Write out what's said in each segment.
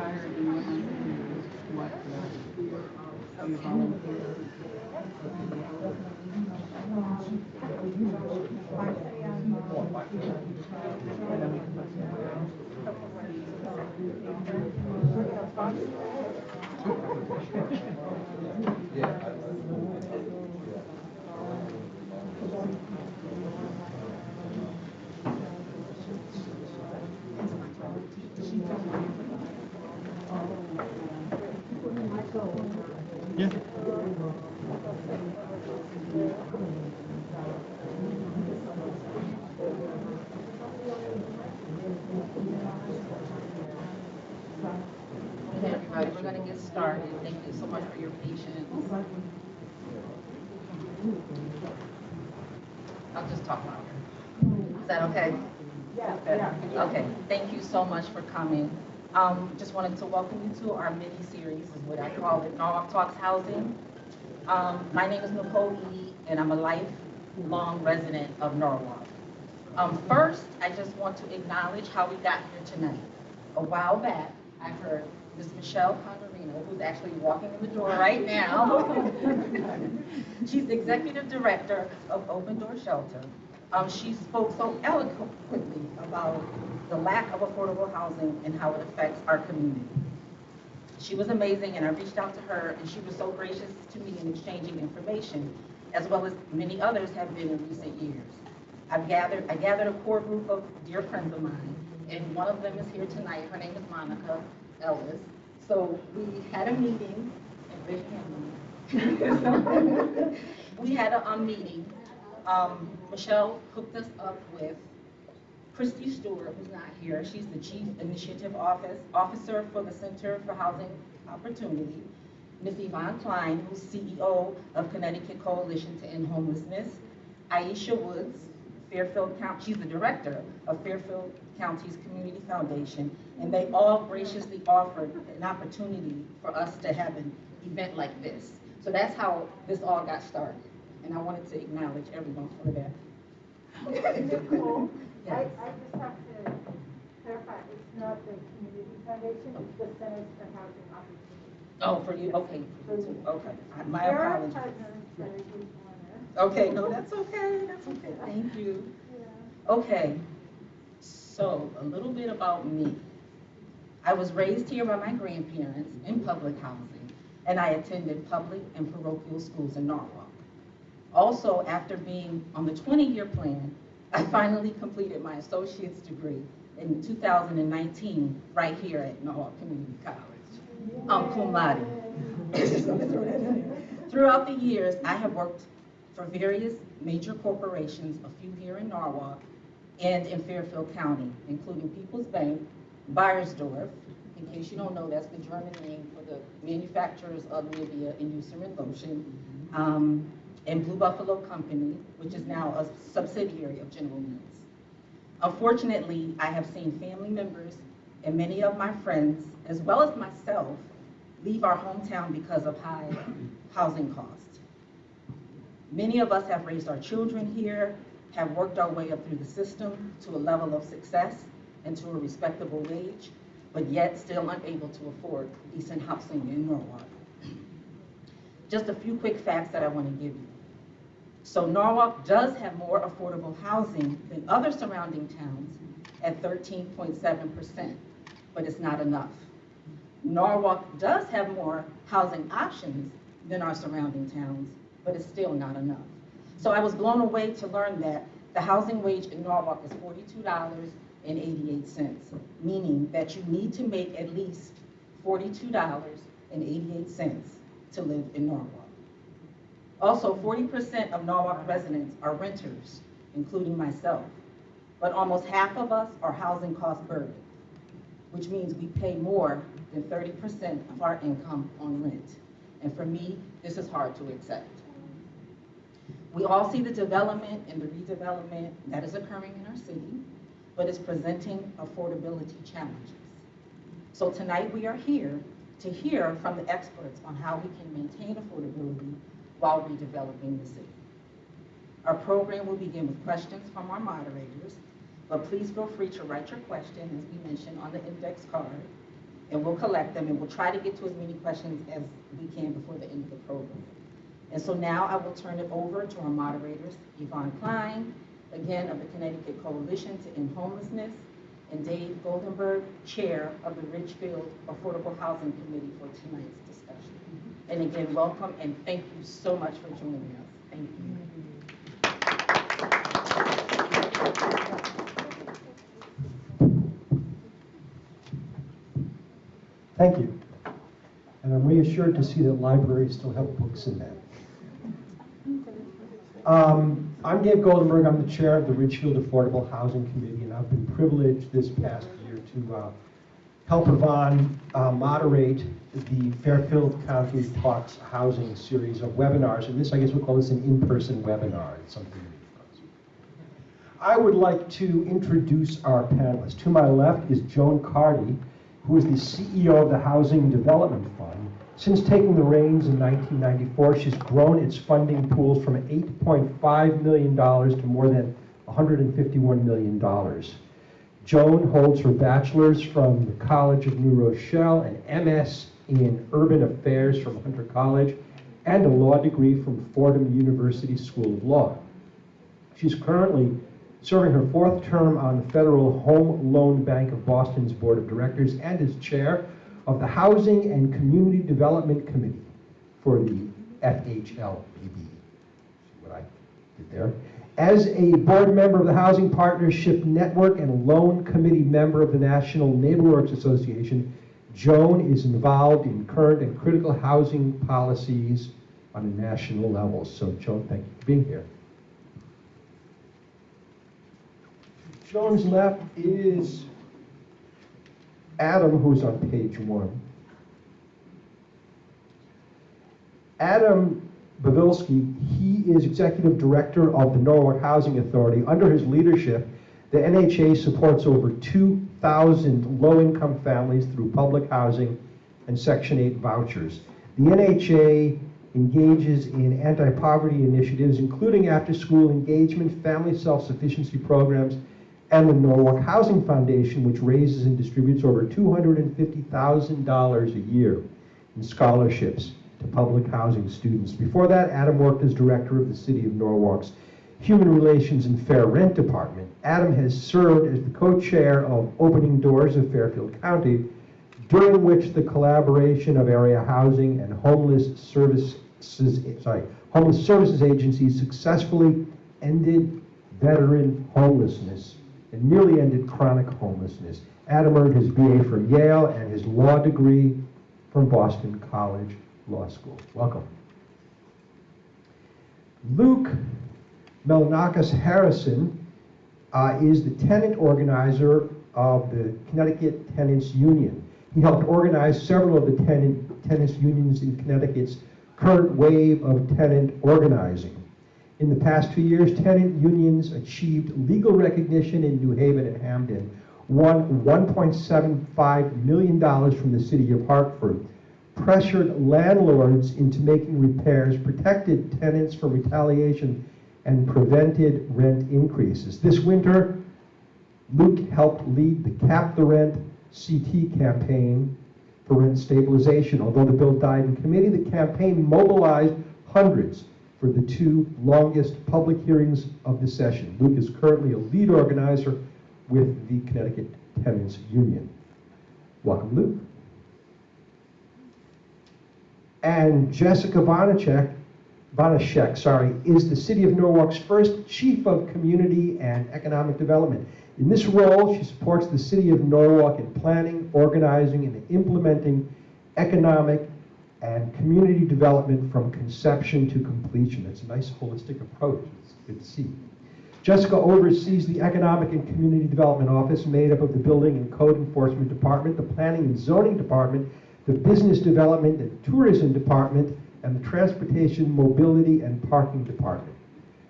inspired you and what how you volunteer? Yeah. Okay, everybody, we're going to get started. Thank you so much for your patience. I'll just talk louder. Is that okay? Yeah. Okay, thank you so much for coming. Just wanted to welcome you to our mini-series, is what I call it, Norwalk Talks Housing. My name is Nicole Edie, and I'm a lifelong resident of Norwalk. First, I just want to acknowledge how we got here tonight. A while back, I heard Ms. Michelle Congarino, who's actually walking in the door right now. She's the executive director of Open Door Shelter. She spoke so eloquently about the lack of affordable housing and how it affects our community. She was amazing, and I reached out to her, and she was so gracious to me in exchanging information, as well as many others have been in recent years. I gathered a core group of dear friends of mine, and one of them is here tonight. Her name is Monica Ellis. So we had a meeting, and raise your hand. We had a meeting. Michelle hooked us up with Christy Stewart, who's not here. She's the Chief Initiative Officer for the Center for Housing Opportunity. Ms. Evonne Klein, who's CEO of Connecticut Coalition to End Homelessness. Aisha Woods, Fairfield County, she's the director of Fairfield County's Community Foundation, and they all graciously offered an opportunity for us to have an event like this. So that's how this all got started, and I wanted to acknowledge everyone for that. Nicole, Yes. I just have to clarify, it's not the community foundation, it's the Center for Housing Opportunity. Oh, for you, okay, okay, my They're our apologies. partners, they're a good partner. Okay, no, that's okay, thank you. Yeah. Okay, so a little bit about me. I was raised here by my grandparents in public housing, and I attended public and parochial schools in Norwalk. Also, after being on the 20-year plan, I finally completed my associate's degree in 2019 right here at Norwalk Community College. Cum laude. Throughout the years, I have worked for various major corporations, a few here in Norwalk and in Fairfield County, including People's Bank, Beiersdorf, in case you don't know, that's the German name for the manufacturers of Nivea and Eucerin lotion, and Blue Buffalo Company, which is now a subsidiary of General Mills. Unfortunately, I have seen family members and many of my friends, as well as myself, leave our hometown because of high housing costs. Many of us have raised our children here, have worked our way up through the system to a level of success and to a respectable wage, but yet still unable to afford decent housing in Norwalk. Just a few quick facts that I want to give you. So Norwalk does have more affordable housing than other surrounding towns at 13.7%, but it's not enough. Norwalk does have more housing options than our surrounding towns, but it's still not enough. So I was blown away to learn that the housing wage in Norwalk is $42.88, meaning that you need to make at least $42.88 to live in Norwalk. Also, 40% of Norwalk residents are renters, including myself, but almost half of us are housing cost burdened, which means we pay more than 30% of our income on rent. And for me, this is hard to accept. We all see the development and the redevelopment that is occurring in our city, but it's presenting affordability challenges. So tonight we are here to hear from the experts on how we can maintain affordability while redeveloping the city. Our program will begin with questions from our moderators, but please feel free to write your question, as we mentioned, on the index card. and we'll collect them, and we'll try to get to as many questions as we can before the end of the program. And so now I will turn it over to our moderators, Evonne Klein, again of the Connecticut Coalition to End Homelessness, and Dave Goldenberg, Chair of the Ridgefield Affordable Housing Committee for tonight's discussion. And again, welcome and thank you so much for joining us. Thank you. Thank you. And I'm reassured to see that libraries still have books in them. I'm Dave Goldenberg. I'm the chair of the Ridgefield Affordable Housing Committee, and I've been privileged this past year to help Evonne moderate the Fairfield County Talks Housing series of webinars. And this, I guess we'll call this an in-person webinar. It's something unique for us. I would like to introduce our panelists. To my left is Joan Carty, who is the CEO of the Housing Development Fund. Since taking the reins in 1994, she's grown its funding pools from $8.5 million to more than $151 million. Joan holds her bachelor's from the College of New Rochelle, an MS in Urban Affairs from Hunter College, and a law degree from Fordham University School of Law. She's currently serving her fourth term on the Federal Home Loan Bank of Boston's Board of Directors and is chair of the Housing and Community Development Committee for the FHLBB. See what I did there? As a board member of the Housing Partnership Network and a loan committee member of the National NeighborWorks Association, Joan is involved in current and critical housing policies on a national level. So Joan, thank you for being here. To Joan's left is Adam, who's on page 1. Adam Bovilsky, he is executive director of the Norwalk Housing Authority. Under his leadership, the NHA supports over 2,000 low-income families through public housing and Section 8 vouchers. The NHA engages in anti-poverty initiatives, including after-school engagement, family self-sufficiency programs, and the Norwalk Housing Foundation, which raises and distributes over $250,000 a year in scholarships to public housing students. Before that, Adam worked as director of the City of Norwalk's Human Relations and Fair Rent Department. Adam has served as the co-chair of Opening Doors of Fairfield County, during which the collaboration of area housing and homeless services agencies successfully ended veteran homelessness and nearly ended chronic homelessness. Adam earned his BA from Yale and his law degree from Boston College Law School. Welcome. Luke Melonakos-Harrison is the tenant organizer of the Connecticut Tenants Union. He helped organize several of the tenants unions in Connecticut's current wave of tenant organizing. In the past 2 years, tenant unions achieved legal recognition in New Haven and Hamden, won $1.75 million from the city of Hartford, pressured landlords into making repairs, protected tenants from retaliation, and prevented rent increases. This winter, Luke helped lead the Cap the Rent CT campaign for rent stabilization. Although the bill died in committee, the campaign mobilized hundreds for the 2 longest public hearings of the session. Luke is currently a lead organizer with the Connecticut Tenants Union. Welcome, Luke. And Jessica Voneshek, is the City of Norwalk's first Chief of Community and Economic Development. In this role, she supports the City of Norwalk in planning, organizing, and implementing economic and community development from conception to completion. It's a nice holistic approach. It's good to see. Jessica oversees the Economic and Community Development Office, made up of the Building and Code Enforcement Department, the Planning and Zoning Department, the Business Development and Tourism Department, and the Transportation, Mobility, and Parking Department.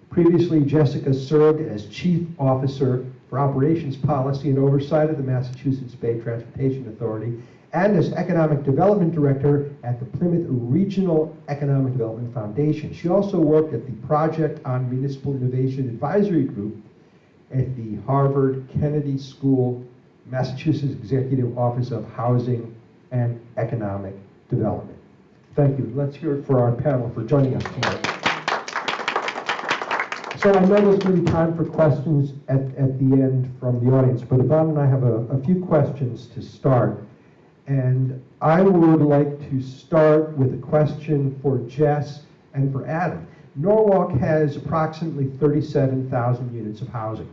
Previously, Jessica served as Chief Officer for Operations Policy and Oversight of the Massachusetts Bay Transportation Authority, and as Economic Development Director at the Plymouth Regional Economic Development Foundation. She also worked at the Project on Municipal Innovation Advisory Group at the Harvard Kennedy School, Massachusetts Executive Office of Housing and economic development. Thank you. Let's hear it for our panel for joining us tonight. So I know there's going to be time for questions at the end from the audience, but Evonne and I have a few questions to start. And I would like to start with a question for Jess and for Adam. Norwalk has approximately 37,000 units of housing.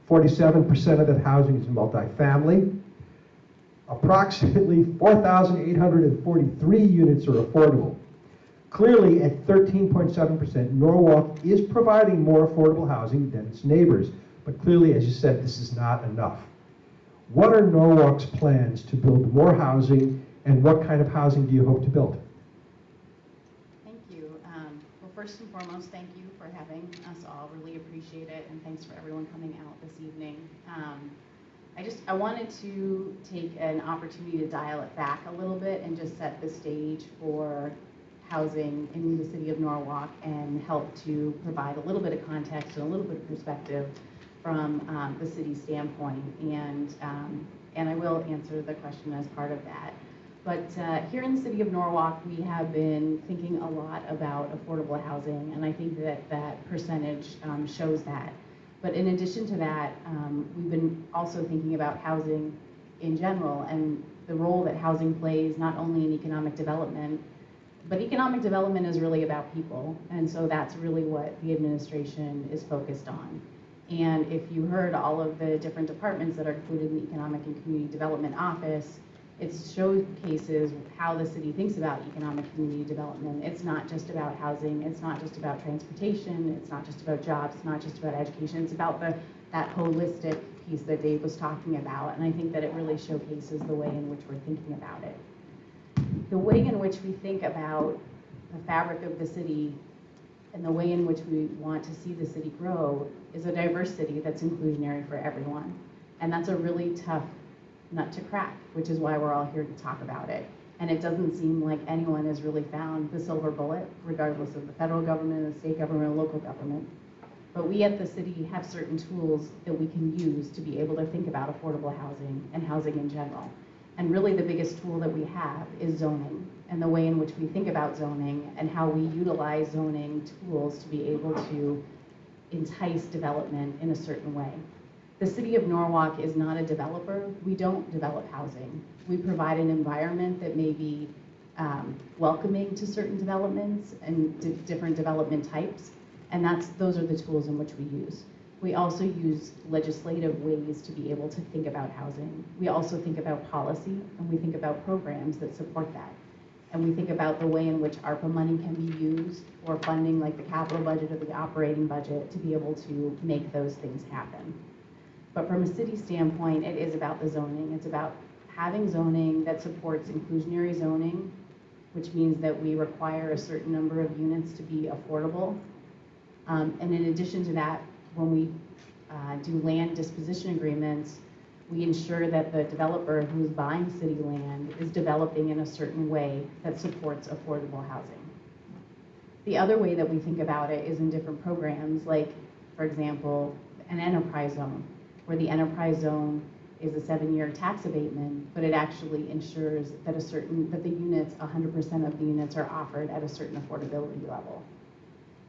47% of that housing is multifamily. Approximately 4,843 units are affordable. Clearly, at 13.7%, Norwalk is providing more affordable housing than its neighbors. But clearly, as you said, this is not enough. What are Norwalk's plans to build more housing, and what kind of housing do you hope to build? Thank you. Well, first and foremost, thank you for having us all. Really appreciate it, and thanks for everyone coming out this evening. I wanted to take an opportunity to dial it back a little bit and just set the stage for housing in the city of Norwalk and help to provide a little bit of context and a little bit of perspective from the city standpoint. And I will answer the question as part of that. But here in the city of Norwalk, we have been thinking a lot about affordable housing, and I think that that percentage shows that. But in addition to that, we've been also thinking about housing in general and the role that housing plays not only in economic development, but economic development is really about people. And so that's really what the administration is focused on. And if you heard all of the different departments that are included in the Economic and Community Development Office, it showcases how the city thinks about economic community development. It's not just about housing, it's not just about transportation, it's not just about jobs, it's not just about education, it's about that holistic piece that Dave was talking about. And I think that it really showcases the way in which we're thinking about it. The way in which we think about the fabric of the city and the way in which we want to see the city grow is a diverse city that's inclusionary for everyone. And that's a really tough nut to crack, which is why we're all here to talk about it. And it doesn't seem like anyone has really found the silver bullet, regardless of the federal government, the state government, or local government. But we at the city have certain tools that we can use to be able to think about affordable housing and housing in general. And really the biggest tool that we have is zoning, and the way in which we think about zoning and how we utilize zoning tools to be able to entice development in a certain way. The city of Norwalk is not a developer. We don't develop housing. We provide an environment that may be welcoming to certain developments and different development types, and those are the tools in which we use. We also use legislative ways to be able to think about housing. We also think about policy, and we think about programs that support that. And we think about the way in which ARPA money can be used for funding like the capital budget or the operating budget to be able to make those things happen. But from a city standpoint, it is about the zoning. It's about having zoning that supports inclusionary zoning, which means that we require a certain number of units to be affordable. And in addition to that, when we do land disposition agreements, we ensure that the developer who's buying city land is developing in a certain way that supports affordable housing. The other way that we think about it is in different programs, like, for example, an enterprise zone, where the enterprise zone is a 7-year tax abatement, but it actually ensures that the units, 100% of the units are offered at a certain affordability level.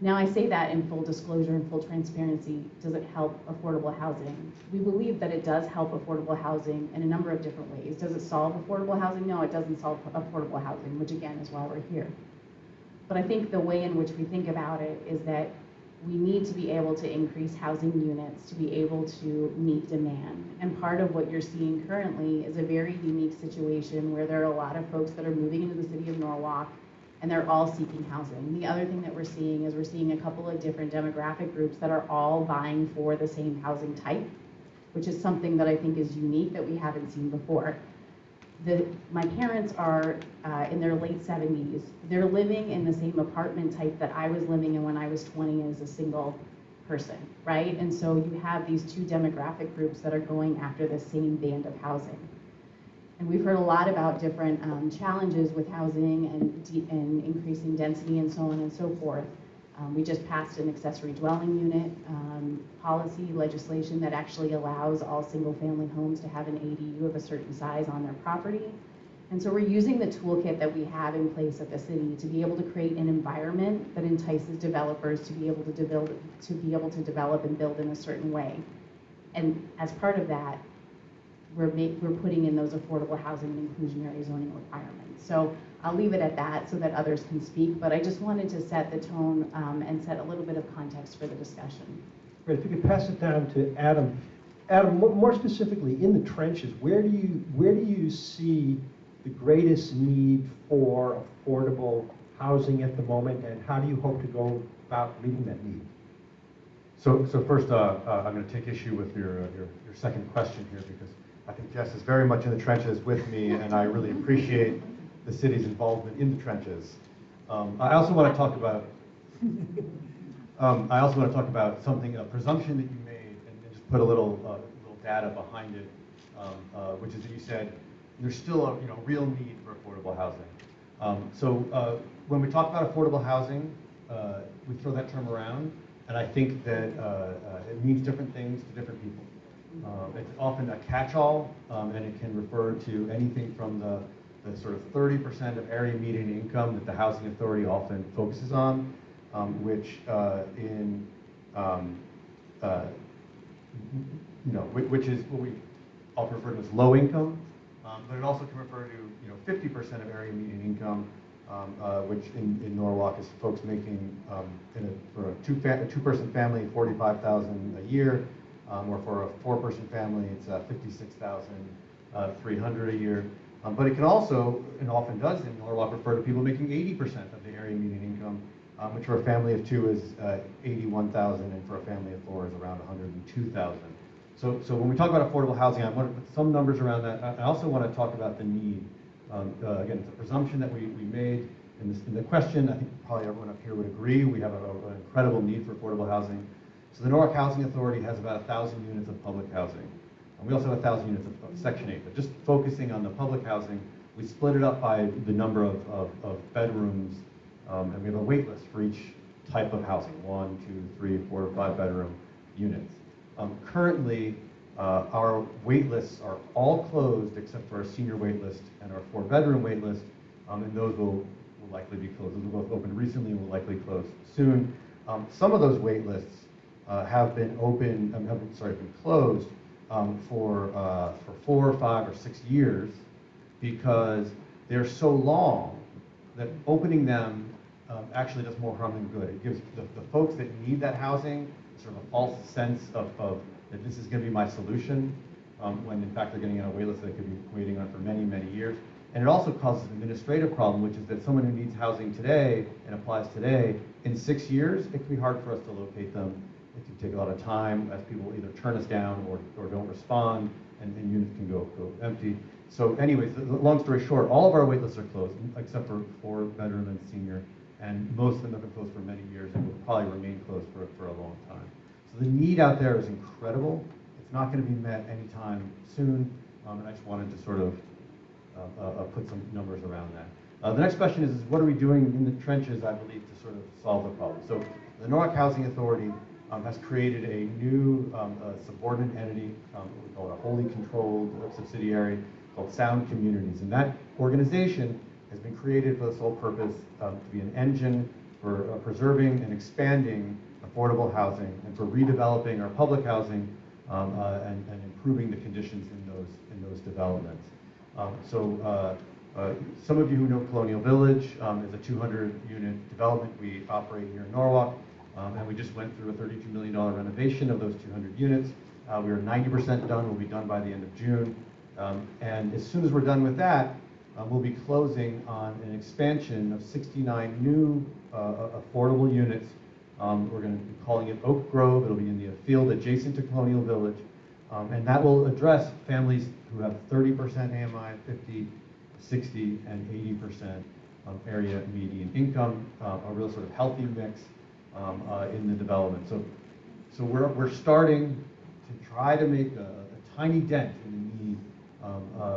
Now I say that in full disclosure and full transparency. Does it help affordable housing? We believe that it does help affordable housing in a number of different ways. Does it solve affordable housing? No, it doesn't solve affordable housing, which again is why we're here. But I think the way in which we think about it is that we need to be able to increase housing units to be able to meet demand. And part of what you're seeing currently is a very unique situation where there are a lot of folks that are moving into the city of Norwalk and they're all seeking housing. The other thing that we're seeing is we're seeing a couple of different demographic groups that are all vying for the same housing type, which is something that I think is unique that we haven't seen before. My parents are in their late 70s. They're living in the same apartment type that I was living in when I was 20 as a single person, right? And so you have these two demographic groups that are going after the same band of housing. And we've heard a lot about different challenges with housing and increasing density and so on and so forth. We just passed an accessory dwelling unit policy legislation that actually allows all single family homes to have an ADU of a certain size on their property. And so we're using the toolkit that we have in place at the city to be able to create an environment that entices developers to be able to develop and build in a certain way. And as part of that, we're putting in those affordable housing and inclusionary zoning requirements. So I'll leave it at that so that others can speak, but I just wanted to set the tone and set a little bit of context for the discussion. Great, if you could pass it down to Adam. Adam, more specifically, in the trenches, where do you see the greatest need for affordable housing at the moment, and how do you hope to go about meeting that need? So first, I'm going to take issue with your second question here, because I think Jess is very much in the trenches with me, and I really appreciate the city's involvement in the trenches. I also want to talk about something, a presumption that you made, and just put a little data behind it, which is that you said there's still a real need for affordable housing. So when we talk about affordable housing, we throw that term around, and I think that it means different things to different people. It's often a catch-all, and it can refer to anything from the sort of 30% of area median income that the Housing Authority often focuses on, which which is what we often refer to as low income, but it also can refer to 50% of area median income, which in Norwalk is folks making for a two-person family $45,000 a year, or for a four-person family it's $56,300 a year. But it can also, and often does in Norwalk, refer to people making 80% of the area median income, which for a family of two is $81,000, and for a family of four is around $102,000. So when we talk about affordable housing, I want to put some numbers around that. I also want to talk about the need. Again, it's a presumption that we made in the question. I think probably everyone up here would agree we have an incredible need for affordable housing. So the Norwalk Housing Authority has about 1,000 units of public housing. And we also have 1,000 units of Section 8. But just focusing on the public housing, we split it up by the number of bedrooms, and we have a wait list for each type of housing, 1, 2, 3, 4, 5 bedroom units. Currently, our wait lists are all closed except for our senior wait list and our 4-bedroom wait list, and those will likely be closed. Those were both opened recently and will likely close soon. Some of those wait lists have been closed for 4 or 5 or 6 years, because they're so long that opening them actually does more harm than good. It gives the folks that need that housing sort of a false sense of that this is going to be my solution, when in fact they're getting on a wait list that they could be waiting on for many, many years. And it also causes an administrative problem, which is that someone who needs housing today and applies today, in 6 years, it can be hard for us to locate them. It can take a lot of time, as people either turn us down or don't respond, and units can go empty. So anyways, long story short, all of our wait lists are closed, except for 4-bedroom and senior, and most of them have been closed for many years and will probably remain closed for a long time. So the need out there is incredible. It's not going to be met anytime soon, and I just wanted to sort of put some numbers around that. The next question is what are we doing in the trenches, I believe, to sort of solve the problem? So the Norwalk Housing Authority has created a new subordinate entity, what we call a wholly controlled subsidiary called Sound Communities. And that organization has been created for the sole purpose to be an engine for preserving and expanding affordable housing and for redeveloping our public housing and improving the conditions in those developments. Some of you who know Colonial Village is a 200-unit development we operate here in Norwalk. And we just went through a $32 million renovation of those 200 units. We are 90% done. We'll be done by the end of June. And as soon as we're done with that, we'll be closing on an expansion of 69 new affordable units. We're going to be calling it Oak Grove. It'll be in the field adjacent to Colonial Village. And that will address families who have 30% AMI, 50, 60, and 80% area median income, a real sort of healthy mix in the development. So we're starting to try to make a tiny dent in the need.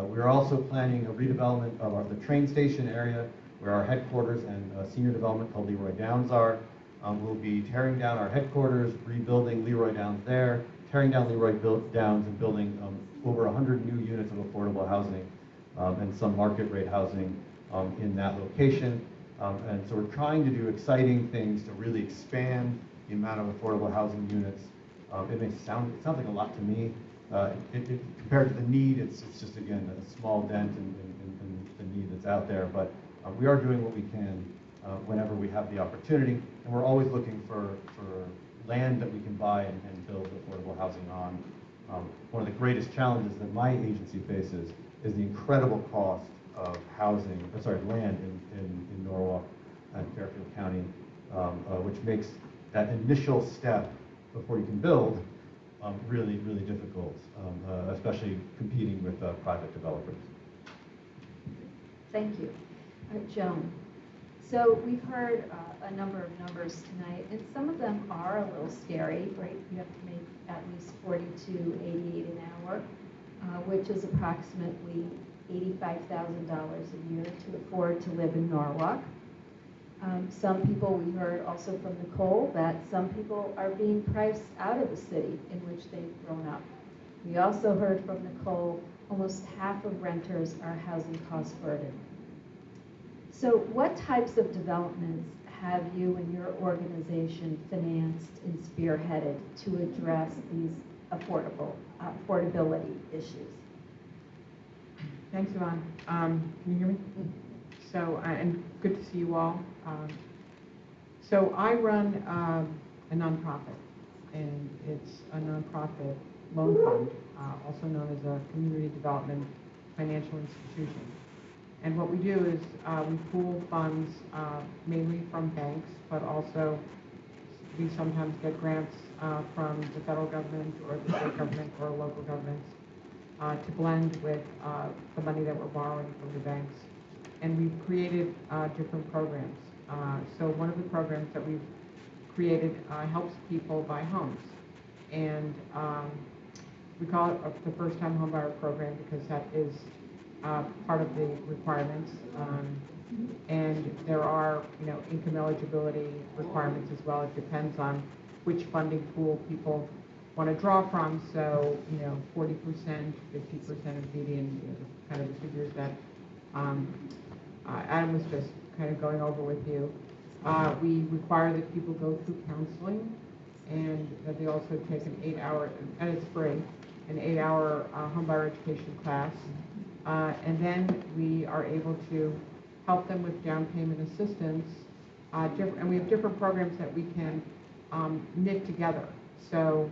We're also planning a redevelopment of the train station area where our headquarters and senior development called Leroy Downs are. We'll be tearing down our headquarters, rebuilding Leroy Downs there, tearing down Leroy Downs and building over 100 new units of affordable housing and some market rate housing in that location. And so we're trying to do exciting things to really expand the amount of affordable housing units. It sounds like a lot to me. Compared to the need, it's just, again, a small dent in the need that's out there. But we are doing what we can whenever we have the opportunity, and we're always looking for land that we can buy and build affordable housing on. One of the greatest challenges that my agency faces is the incredible cost of land in Norwalk and Fairfield County, which makes that initial step before you can build really, really difficult, especially competing with private developers. Thank you. Joan, so we've heard a number of numbers tonight, and some of them are a little scary, right? You have to make at least $42.88 an hour, which is approximately $85,000 a year to afford to live in Norwalk. Some people, we heard also from Nicole, that some people are being priced out of the city in which they've grown up. We also heard from Nicole, almost half of renters are housing cost burdened. So what types of developments have you and your organization financed and spearheaded to address these affordability issues? Thanks, Evonne. Can you hear me? So, and good to see you all. So I run a nonprofit, and it's a nonprofit loan fund, also known as a community development financial institution. And what we do is we pool funds mainly from banks, but also we sometimes get grants from the federal government or the state government or local governments to blend with the money that we're borrowing from the banks. And we've created different programs. So one of the programs that we've created helps people buy homes. And we call it the first-time homebuyer program because that is part of the requirements. And there are, income eligibility requirements as well. It depends on which funding pool people want to draw from. So, 40%, 50% of median, kind of the figures that Adam was just kind of going over with you. We require that people go through counseling and that they also take an 8-hour, and it's free, an 8-hour homebuyer education class. And then we are able to help them with down payment assistance. And we have different programs that we can knit together. So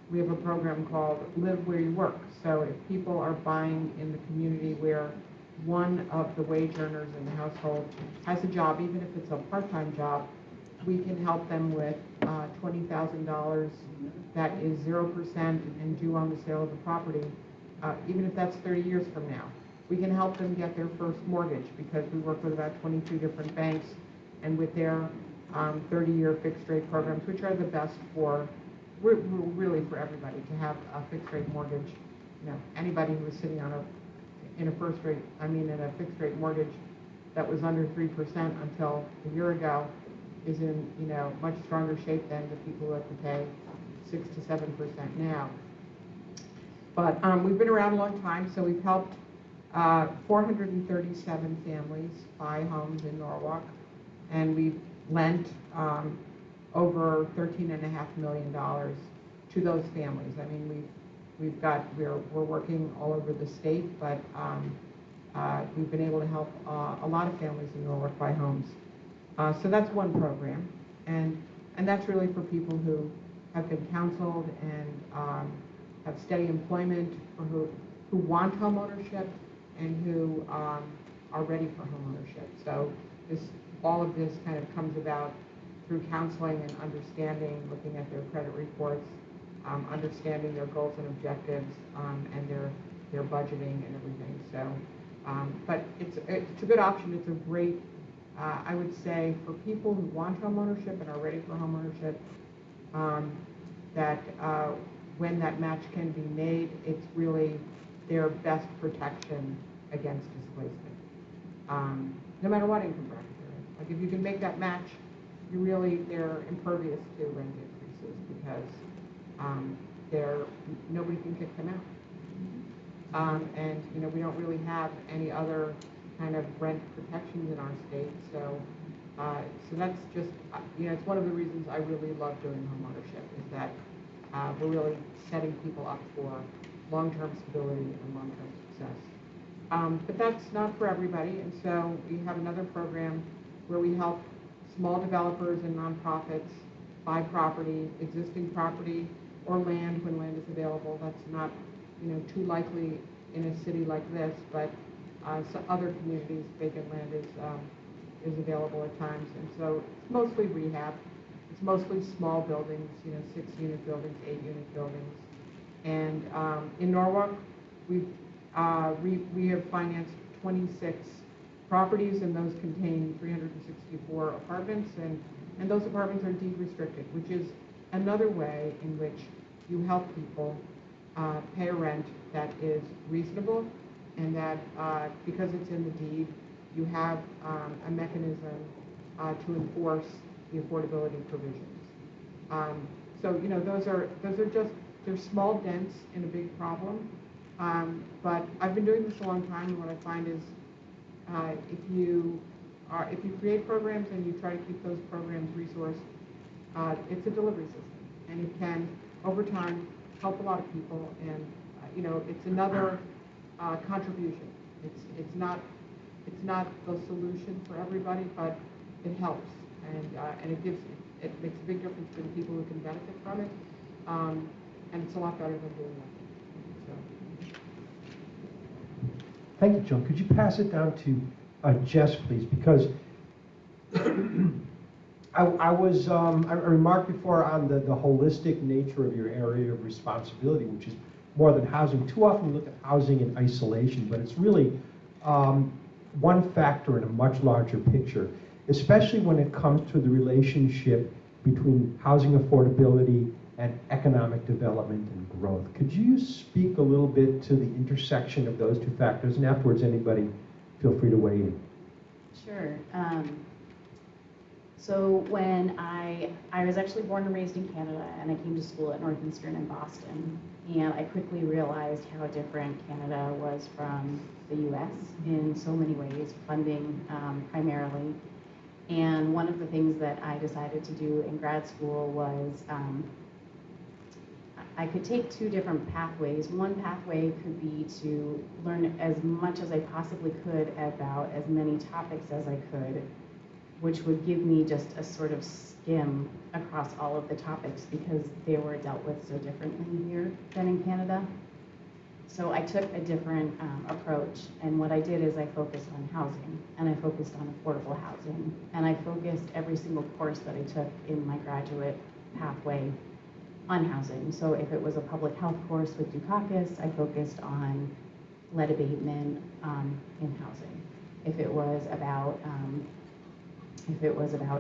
we have a program called Live Where You Work. So if people are buying in the community where one of the wage earners in the household has a job, even if it's a part-time job, we can help them with $20,000 that is 0% and due on the sale of the property, even if that's 30 years from now. We can help them get their first mortgage because we work with about 22 different banks, and with their 30-year fixed-rate programs, which are the best for really for everybody to have a fixed-rate mortgage. Anybody who was sitting in a fixed-rate mortgage that was under 3% until a year ago is in much stronger shape than the people who have to pay 6 to 7% now. But we've been around a long time, so we've helped 437 families buy homes in Norwalk, and we've lent over $13.5 million to those families. I mean, we're working all over the state, but we've been able to help a lot of families in Norwalk buy homes. So that's one program, and that's really for people who have been counseled and have steady employment, or who want home ownership and who are ready for home ownership. So all of this kind of comes about through counseling and understanding, looking at their credit reports, understanding their goals and objectives, and their budgeting and everything. So, but it's a good option. It's a great, I would say, for people who want home ownership and are ready for home ownership, that when that match can be made, it's really their best protection against displacement, no matter what income bracket they're in. Like if you can make that match, they're impervious to rent increases because nobody can kick them out. And, you know, we don't really have any other kind of rent protections in our state. So, so that's just, you know, it's one of the reasons I really love doing homeownership is that we're really setting people up for long-term stability and long-term success. But that's not for everybody, and so we have another program where we help small developers and nonprofits buy property, existing property, or land when land is available. That's not, you know, too likely in a city like this, but so other communities, vacant land is available at times, and so it's mostly rehab. It's mostly small buildings, you know, 6-unit buildings, 8-unit buildings. And in Norwalk, we have financed 26 properties, and those contain 364 apartments, and those apartments are deed restricted, which is another way in which you help people pay a rent that is reasonable, and that because it's in the deed, you have a mechanism to enforce the affordability provisions. So, you know, those are just, they're small dents in a big problem. But I've been doing this a long time, and what I find is if you create programs and you try to keep those programs resourced, it's a delivery system, and it can, over time, help a lot of people. And you know, it's another contribution. It's not the solution for everybody, but it helps, and it makes a big difference to the people who can benefit from it, and it's a lot better than doing nothing. So. Thank you, Joan. Could you pass it down to Jess, please? Because I remarked before on the holistic nature of your area of responsibility, which is more than housing. Too often we look at housing in isolation, but it's really one factor in a much larger picture, especially when it comes to the relationship between housing affordability and economic development and growth. Could you speak a little bit to the intersection of those two factors? And afterwards, anybody feel free to weigh in. Sure. So when I was actually born and raised in Canada, and I came to school at Northeastern in Boston, and I quickly realized how different Canada was from the US in so many ways, funding primarily. And one of the things that I decided to do in grad school was I could take two different pathways. One pathway could be to learn as much as I possibly could about as many topics as I could, which would give me just a sort of skim across all of the topics because they were dealt with so differently here than in Canada. So I took a different approach, and what I did is I focused on housing, and I focused on affordable housing, and I focused every single course that I took in my graduate pathway on housing. So if it was a public health course with Dukakis, I focused on lead abatement in housing. If it was about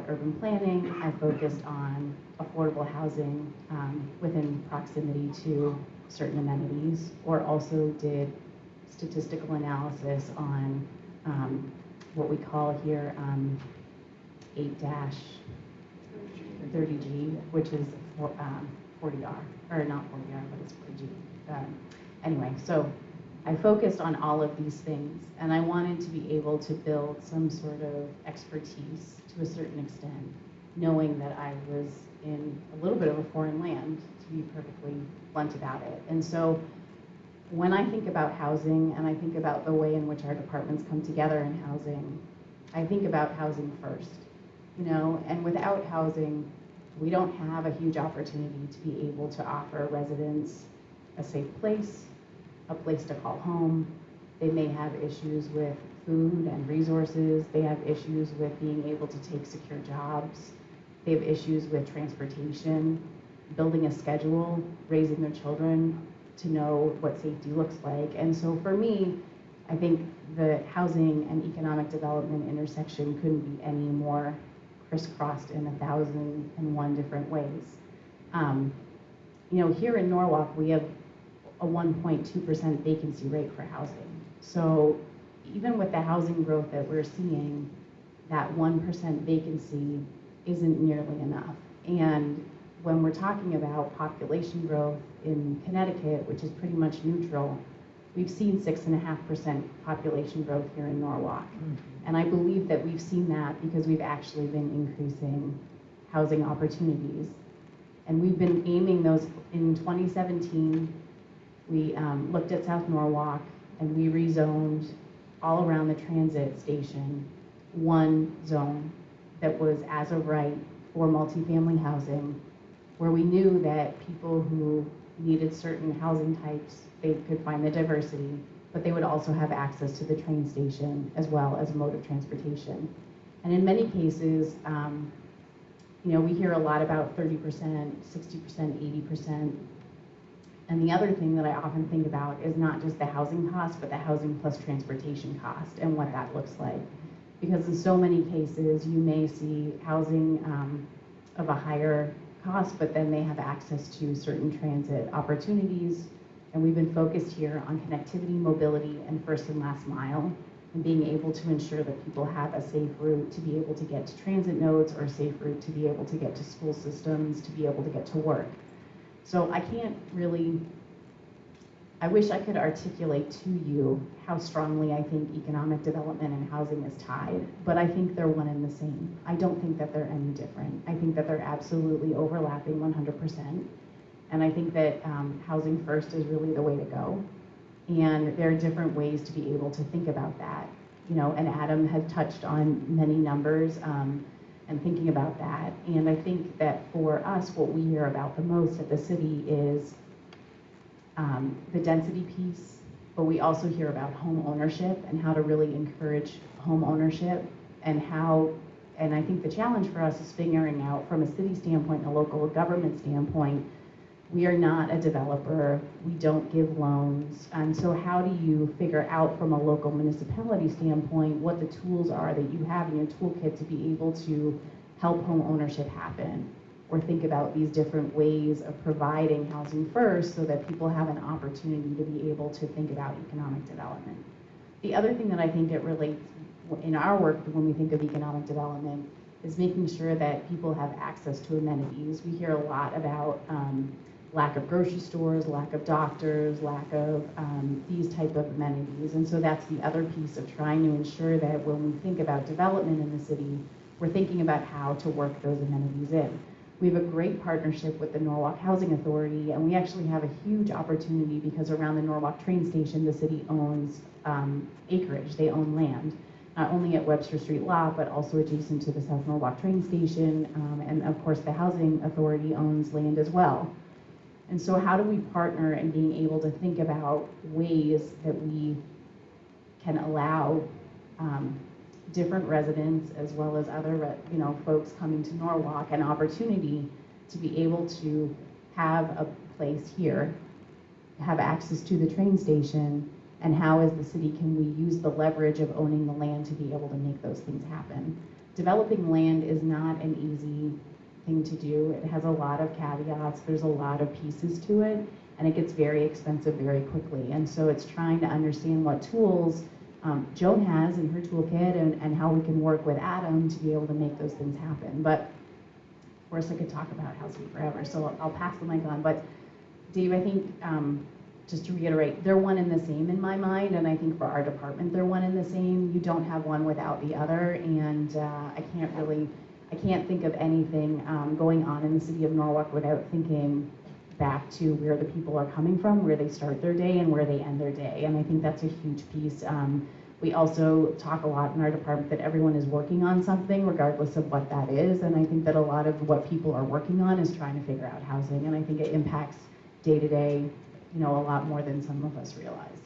urban planning, I focused on affordable housing within proximity to certain amenities, or also did statistical analysis on what we call here 8-30G, which is 40R, or not 40R, but it's 40G. Anyway, so I focused on all of these things, and I wanted to be able to build some sort of expertise to a certain extent, knowing that I was in a little bit of a foreign land, to be perfectly blunt about it. And so when I think about housing, and I think about the way in which our departments come together in housing, I think about housing first, you know, and without housing, we don't have a huge opportunity to be able to offer residents a safe place, a place to call home. They may have issues with food and resources. They have issues with being able to take secure jobs. They have issues with transportation, building a schedule, raising their children to know what safety looks like. And so for me, I think the housing and economic development intersection couldn't be any more crisscrossed in 1,001 different ways. You know, here in Norwalk, we have a 1.2% vacancy rate for housing. So even with the housing growth that we're seeing, that 1% vacancy isn't nearly enough. And when we're talking about population growth in Connecticut, which is pretty much neutral, we've seen 6.5% population growth here in Norwalk. And I believe that we've seen that because we've actually been increasing housing opportunities. And we've been aiming those. In 2017, we looked at South Norwalk and we rezoned all around the transit station one zone that was as of right for multifamily housing, where we knew that people who needed certain housing types, they could find the diversity, but they would also have access to the train station as well as a mode of transportation. And in many cases, we hear a lot about 30%, 60%, 80%. And the other thing that I often think about is not just the housing cost, but the housing plus transportation cost and what that looks like. Because in so many cases, you may see housing of a higher cost, but then they have access to certain transit opportunities. And we've been focused here on connectivity, mobility, and first and last mile, and being able to ensure that people have a safe route to be able to get to transit nodes, or a safe route to be able to get to school systems, to be able to get to work. So I can't really, I wish I could articulate to you how strongly I think economic development and housing is tied, but I think they're one and the same. I don't think that they're any different. I think that they're absolutely overlapping 100%. And I think that housing first is really the way to go. And there are different ways to be able to think about that. And Adam had touched on many numbers and thinking about that. And I think that for us, what we hear about the most at the city is the density piece, but we also hear about home ownership and how to really encourage home ownership, and I think the challenge for us is figuring out from a city standpoint, a local government standpoint, we are not a developer, we don't give loans, and so how do you figure out from a local municipality standpoint what the tools are that you have in your toolkit to be able to help home ownership happen, or think about these different ways of providing housing first so that people have an opportunity to be able to think about economic development. The other thing that I think it relates in our work when we think of economic development is making sure that people have access to amenities. We hear a lot about lack of grocery stores, lack of doctors, lack of these type of amenities. And so that's the other piece of trying to ensure that when we think about development in the city, we're thinking about how to work those amenities in. We have a great partnership with the Norwalk Housing Authority, and we actually have a huge opportunity because around the Norwalk train station, the city owns acreage, they own land, not only at Webster Street lot, but also adjacent to the South Norwalk train station, and of course the Housing Authority owns land as well. And so how do we partner in being able to think about ways that we can allow different residents as well as other folks coming to Norwalk an opportunity to be able to have a place here, have access to the train station, and how as the city can we use the leverage of owning the land to be able to make those things happen. Developing land is not an easy thing to do. It has a lot of caveats, there's a lot of pieces to it, and it gets very expensive very quickly. And so it's trying to understand what tools Joan has in her toolkit and how we can work with Adam to be able to make those things happen. But of course I could talk about housing forever, so I'll pass the mic on. But Dave, I think just to reiterate, they're one and the same in my mind, and I think for our department they're one and the same. You don't have one without the other, and I can't think of anything going on in the city of Norwalk without thinking back to where the people are coming from, where they start their day and where they end their day. And I think that's a huge piece. We also talk a lot in our department that everyone is working on something regardless of what that is. And I think that a lot of what people are working on is trying to figure out housing. And I think it impacts day to day, a lot more than some of us realize.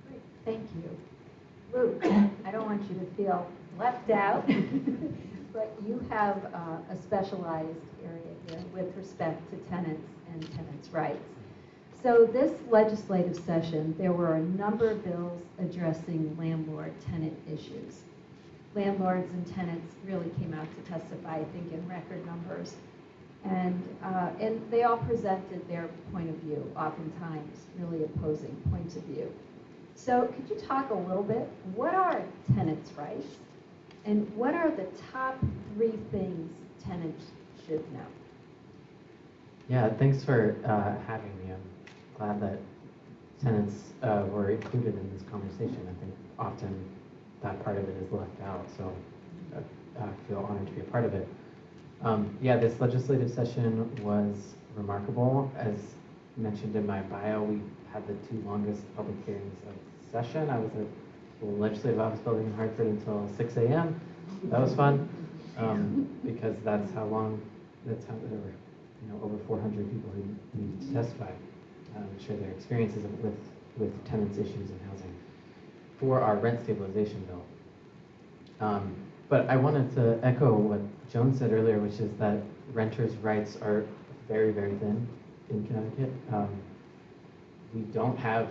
Great. Thank you. Luke, I don't want you to feel left out, but you have a specialized area here with respect to tenants and tenants' rights. So this legislative session, there were a number of bills addressing landlord-tenant issues. Landlords and tenants really came out to testify, I think, in record numbers. And they all presented their point of view, oftentimes really opposing points of view. So could you talk a little bit, what are tenants' rights? And what are the top 3 things tenants should know? Yeah, thanks for having me. I'm glad that tenants were included in this conversation. I think often that part of it is left out, so I feel honored to be a part of it. Yeah, this legislative session was remarkable. As mentioned in my bio, we had the 2 longest public hearings of the session. I was at the legislative office building in Hartford until 6 a.m. That was fun, because that's how there were over 400 people who needed to testify, share their experiences with tenants' issues in housing for our rent stabilization bill. But I wanted to echo what Joan said earlier, which is that renters' rights are very, very thin in Connecticut. We don't have,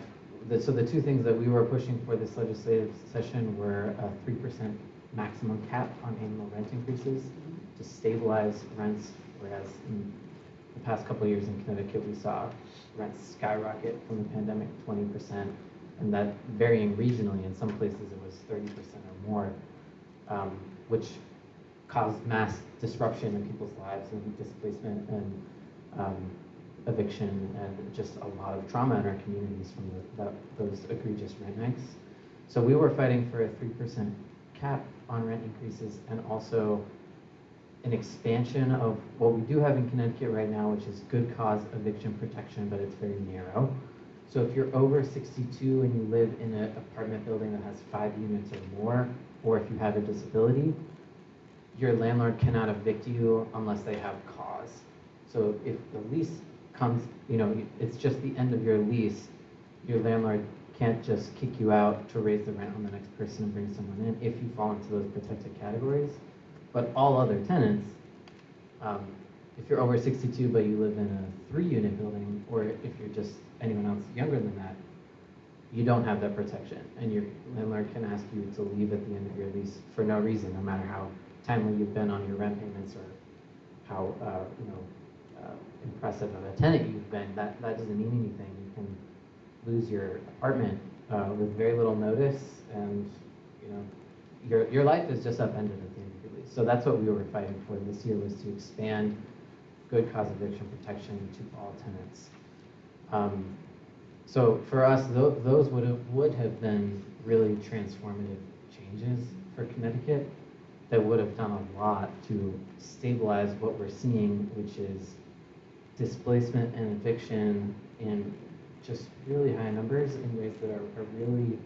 so the 2 things that we were pushing for this legislative session were a 3% maximum cap on annual rent increases to stabilize rents, whereas in the past couple of years in Connecticut, we saw rents skyrocket from the pandemic, 20%, and that varying regionally. In some places, it was 30% or more, which caused mass disruption in people's lives and displacement and eviction and just a lot of trauma in our communities from those egregious rent hikes. So we were fighting for a 3% cap on rent increases and also an expansion of what we do have in Connecticut right now, which is good cause eviction protection, but it's very narrow. So if you're over 62 and you live in an apartment building that has 5 units or more, or if you have a disability, your landlord cannot evict you unless they have cause. So if the lease comes, it's just the end of your lease, your landlord can't just kick you out to raise the rent on the next person and bring someone in if you fall into those protected categories. But all other tenants, if you're over 62 but you live in a 3-unit building, or if you're just anyone else younger than that, you don't have that protection. And your landlord can ask you to leave at the end of your lease for no reason, no matter how timely you've been on your rent payments or how impressive of a tenant you've been. That doesn't mean anything. You can lose your apartment with very little notice, and your life is just upended at the end of your lease. So that's what we were fighting for this year, was to expand good cause eviction protection to all tenants. So for us, those would have been really transformative changes for Connecticut that would have done a lot to stabilize what we're seeing, which is displacement and eviction in just really high numbers in ways that are really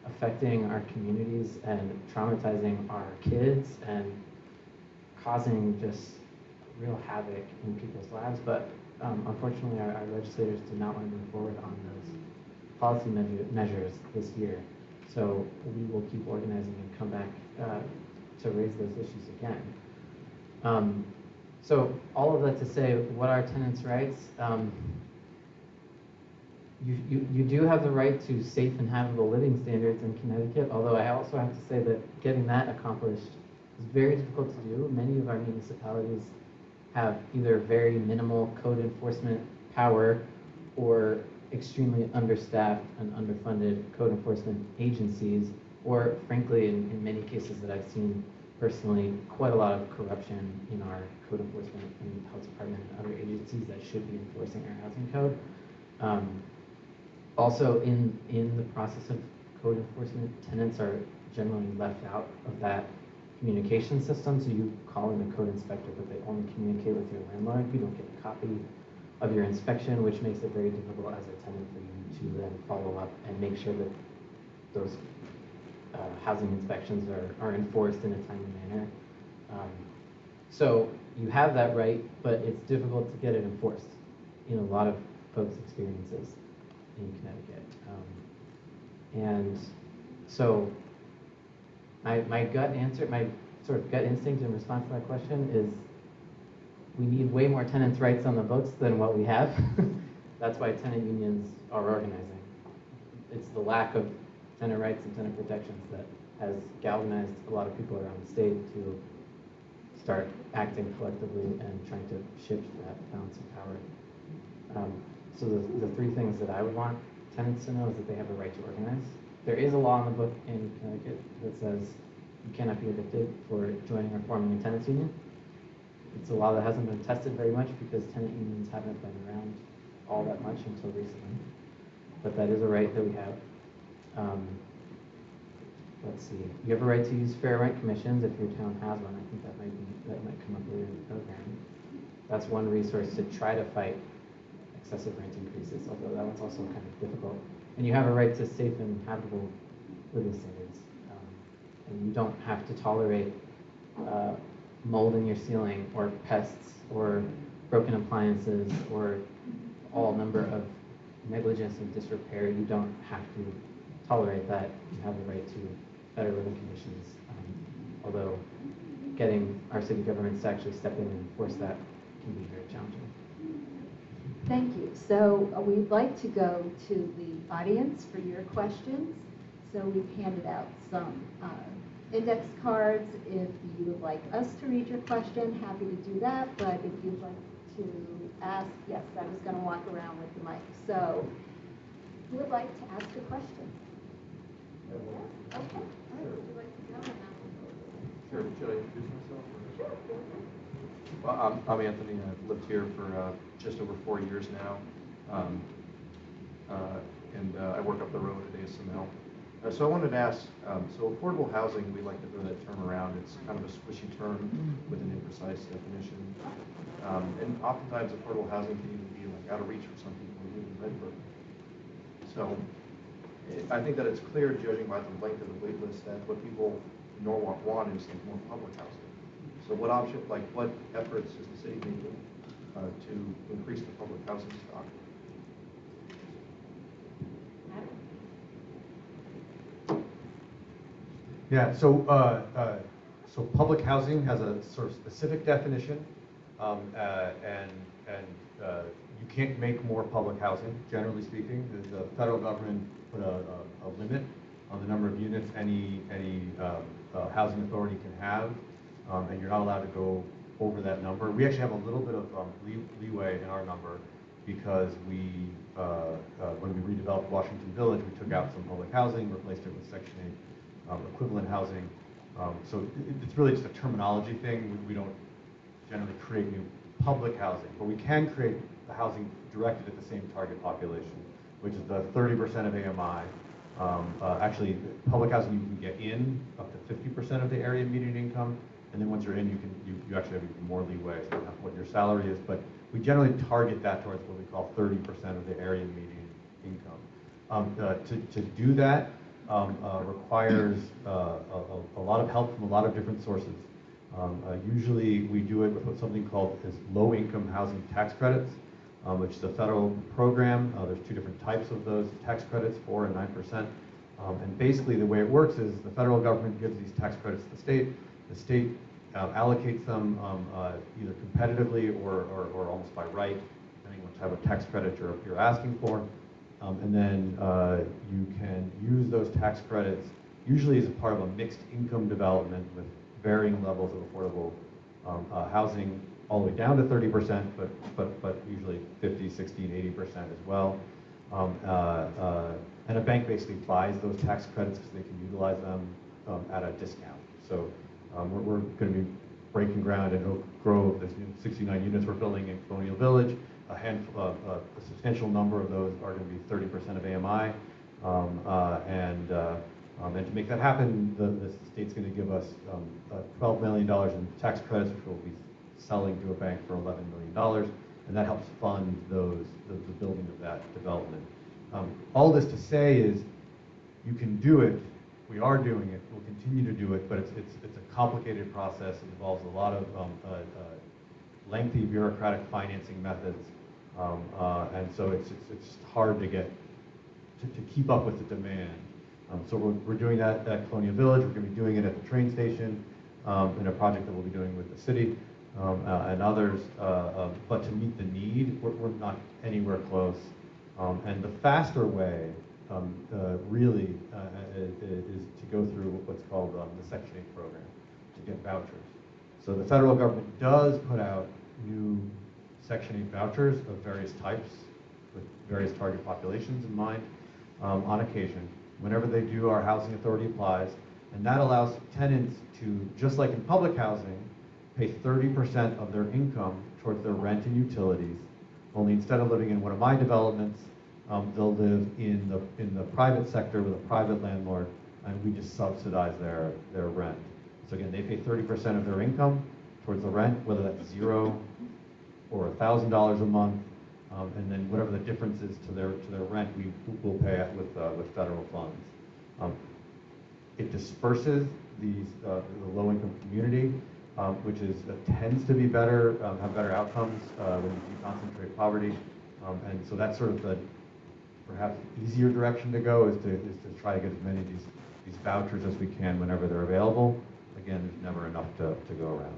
affecting our communities and traumatizing our kids and causing just real havoc in people's lives. But unfortunately, our legislators did not want to move forward on those policy measures this year. So we will keep organizing and come back to raise those issues again. So all of that to say, what are tenants' rights? You do have the right to safe and habitable living standards in Connecticut, although I also have to say that getting that accomplished is very difficult to do. Many of our municipalities have either very minimal code enforcement power or extremely understaffed and underfunded code enforcement agencies, or frankly, in many cases that I've seen personally, quite a lot of corruption in our code enforcement and health department and other agencies that should be enforcing our housing code. Also, in the process of code enforcement, tenants are generally left out of that communication system. So you call in a code inspector, but they only communicate with your landlord. You don't get a copy of your inspection, which makes it very difficult as a tenant for you to then follow up and make sure that those housing inspections are enforced in a timely manner. So you have that right, but it's difficult to get it enforced in a lot of folks' experiences in Connecticut. And so my gut answer, my sort of gut instinct in response to that question is we need way more tenants' rights on the books than what we have. That's why tenant unions are organizing. It's the lack of tenant rights and tenant protections that has galvanized a lot of people around the state to start acting collectively and trying to shift that balance of power. So the 3 things that I would want tenants to know is that they have a right to organize. There is a law in the book in Connecticut that says you cannot be evicted for joining or forming a tenants union. It's a law that hasn't been tested very much because tenant unions haven't been around all that much until recently. but that is a right that we have. Let's see, you have a right to use fair rent commissions if your town has one. I think that might come up later in the program. That's one resource to try to fight excessive rent increases, although that one's also kind of difficult. And you have a right to safe and habitable living standards. And you don't have to tolerate mold in your ceiling or pests or broken appliances or all number of negligence and disrepair. You don't have to tolerate that. You have the right to better living conditions. Although getting our city governments to actually step in and enforce that can be very challenging. Thank you. So we'd like to go to the audience for your questions. So we've handed out some index cards. If you would like us to read your question, happy to do that. But if you'd like to ask, yes, I was going to walk around with the mic. So who would like to ask a question? Yes? Okay. All right. Would you like to go? And Sure. Should I introduce myself? Sure. Well, I'm Anthony. I've lived here for just over 4 years now. I work up the road at ASML. So I wanted to ask, so affordable housing, we like to throw that term around. It's kind of a squishy term with an imprecise definition. And oftentimes affordable housing can even be like out of reach for some people who live in Redbird. So I think that it's clear, judging by the length of the wait list, that what people in Norwalk want is like more public housing. So what efforts is the city making to increase the public housing stock? Yeah, so public housing has a sort of specific definition, and you can't make more public housing, generally speaking. The federal government put a limit on the number of units any housing authority can have, and you're not allowed to go over that number. We actually have a little bit of leeway in our number because when we redeveloped Washington Village, we took out some public housing, replaced it with Section 8 equivalent housing. So it's really just a terminology thing. We don't generally create new public housing, but we can create the housing directed at the same target population, which is the 30% of AMI. Actually, public housing you can get in up to 50% of the area median income, and then once you're in, you actually have even more leeway on what your salary is. But we generally target that towards what we call 30% of the area median income. To do that requires a lot of help from a lot of different sources. Usually, we do it with something called low-income housing tax credits, which is a federal program. There's two different types of those tax credits, 4% and 9%. And basically, the way it works is the federal government gives these tax credits to the state. The state allocates them either competitively or almost by right, depending on what type of tax credit you're asking for. And then you can use those tax credits usually as a part of a mixed income development with varying levels of affordable housing, all the way down to 30%, but usually 50, 60, and 80% as well. And a bank basically buys those tax credits because they can utilize them at a discount. So we're going to be breaking ground in Oak Grove. There's 69 units we're building in Colonial Village. A substantial number of those are going to be 30% of AMI. And to make that happen, the state's going to give us $12 million in tax credits, which we'll be selling to a bank for $11 million. And that helps fund the building of that development. All this to say is you can do it. We are doing it. We'll continue to do it, but it's a complicated process. It involves a lot of lengthy bureaucratic financing methods, and so it's hard to keep up with the demand. So we're doing that at Colonial Village. We're going to be doing it at the train station in a project that we'll be doing with the city and others. But to meet the need, we're not anywhere close. And the faster way really is to go through what's called the Section 8 program to get vouchers. So the federal government does put out new Section 8 vouchers of various types with various target populations in mind on occasion. Whenever they do, our housing authority applies, and that allows tenants to, just like in public housing, pay 30% of their income towards their rent and utilities. Only instead of living in one of my developments, they'll live in the private sector with a private landlord, and we just subsidize their rent. So again, they pay 30% of their income towards the rent, whether that's $0 or $1,000 a month, and then whatever the difference is to their rent, we will pay it with federal funds. It disperses the low-income community, which tends to be better, have better outcomes when you concentrate poverty, and so that's sort of the perhaps easier direction to go is to try to get as many of these vouchers as we can whenever they're available. Again, there's never enough to go around.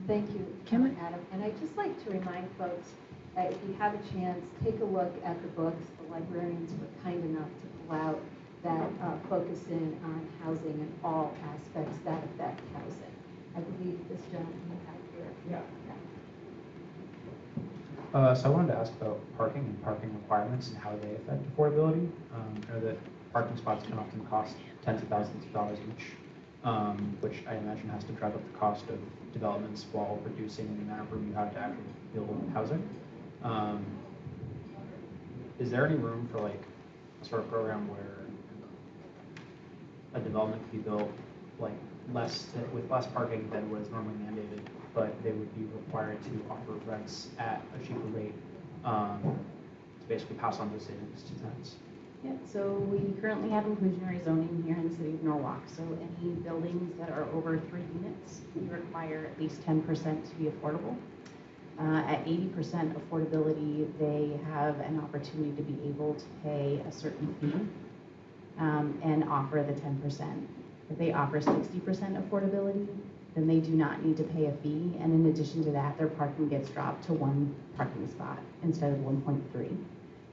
Thank you, Adam. And I'd just like to remind folks that if you have a chance, take a look at the books. The librarians were kind enough to pull out that focus in on housing and all aspects that affect housing. I believe this gentleman you have here. So I wanted to ask about parking and parking requirements and how they affect affordability. I know that parking spots can often cost tens of thousands of dollars each, which I imagine has to drive up the cost of developments while reducing the amount of room you have to actually build housing. Is there any room for like a sort of program where a development could be built like with less parking than was normally mandated, but they would be required to offer rents at a cheaper rate to basically pass on those savings to tenants? Yeah, so we currently have inclusionary zoning here in the city of Norwalk. So any buildings that are over 3 units, we require at least 10% to be affordable. At 80% affordability, they have an opportunity to be able to pay a certain fee and offer the 10%. If they offer 60% affordability, then they do not need to pay a fee. And in addition to that, their parking gets dropped to 1 parking spot instead of 1.3.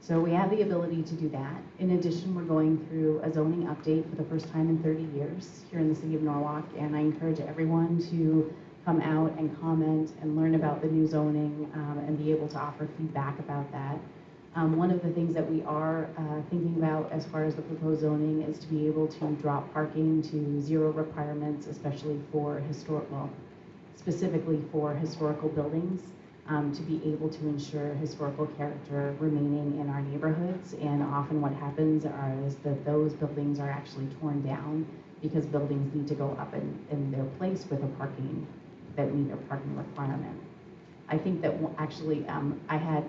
So we have the ability to do that. In addition, we're going through a zoning update for the first time in 30 years here in the city of Norwalk, and I encourage everyone to come out and comment and learn about the new zoning and be able to offer feedback about that. One of the things that we are thinking about as far as the proposed zoning is to be able to drop parking to 0 requirements, especially for specifically for historical buildings, to be able to ensure historical character remaining in our neighborhoods. And often what happens is that those buildings are actually torn down because buildings need to go up in their place with a parking that meet a parking requirement. I think that actually I had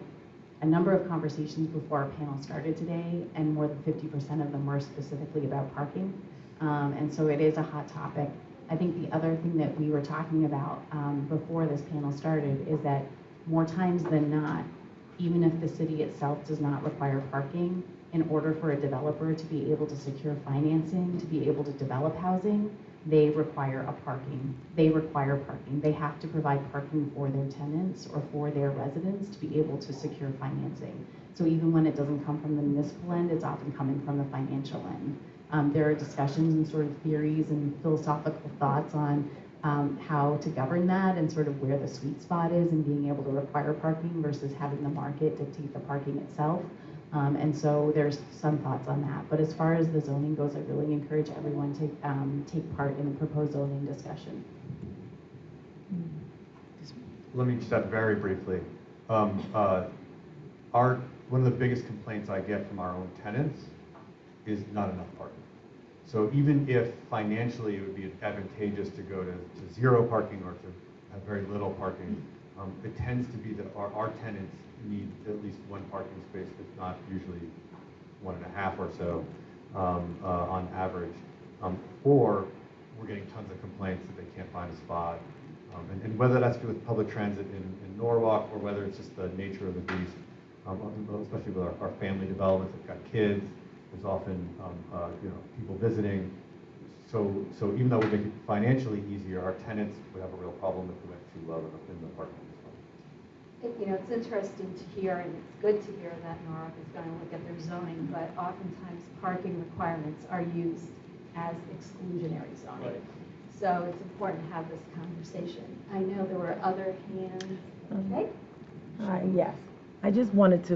a number of conversations before our panel started today, and more than 50% of them were specifically about parking. And so it is a hot topic. I think the other thing that we were talking about before this panel started is that more times than not, even if the city itself does not require parking, in order for a developer to be able to secure financing, to be able to develop housing, they require parking. They have to provide parking for their tenants or for their residents to be able to secure financing. So even when it doesn't come from the municipal end, it's often coming from the financial end. There are discussions and sort of theories and philosophical thoughts on how to govern that and sort of where the sweet spot is in being able to require parking versus having the market dictate the parking itself. And so there's some thoughts on that. But as far as the zoning goes, I really encourage everyone to take part in the proposed zoning discussion. Let me just add very briefly. One of the biggest complaints I get from our own tenants is not enough parking. So even if financially it would be advantageous to go to 0 parking or to have very little parking, it tends to be that our tenants need at least 1 parking space, if not usually 1.5 or so on average. Or we're getting tons of complaints that they can't find a spot. And whether that's to do with public transit in Norwalk or whether it's just the nature of the beast, especially with our family developments that got kids, there's often people visiting. So even though we make it financially easier, our tenants would have a real problem if we went too low in the parking. It's interesting to hear, and it's good to hear that Norwalk is going to look at their zoning, but oftentimes parking requirements are used as exclusionary zoning. Right. So it's important to have this conversation. I know there were other hands. Okay? Yes. I just wanted to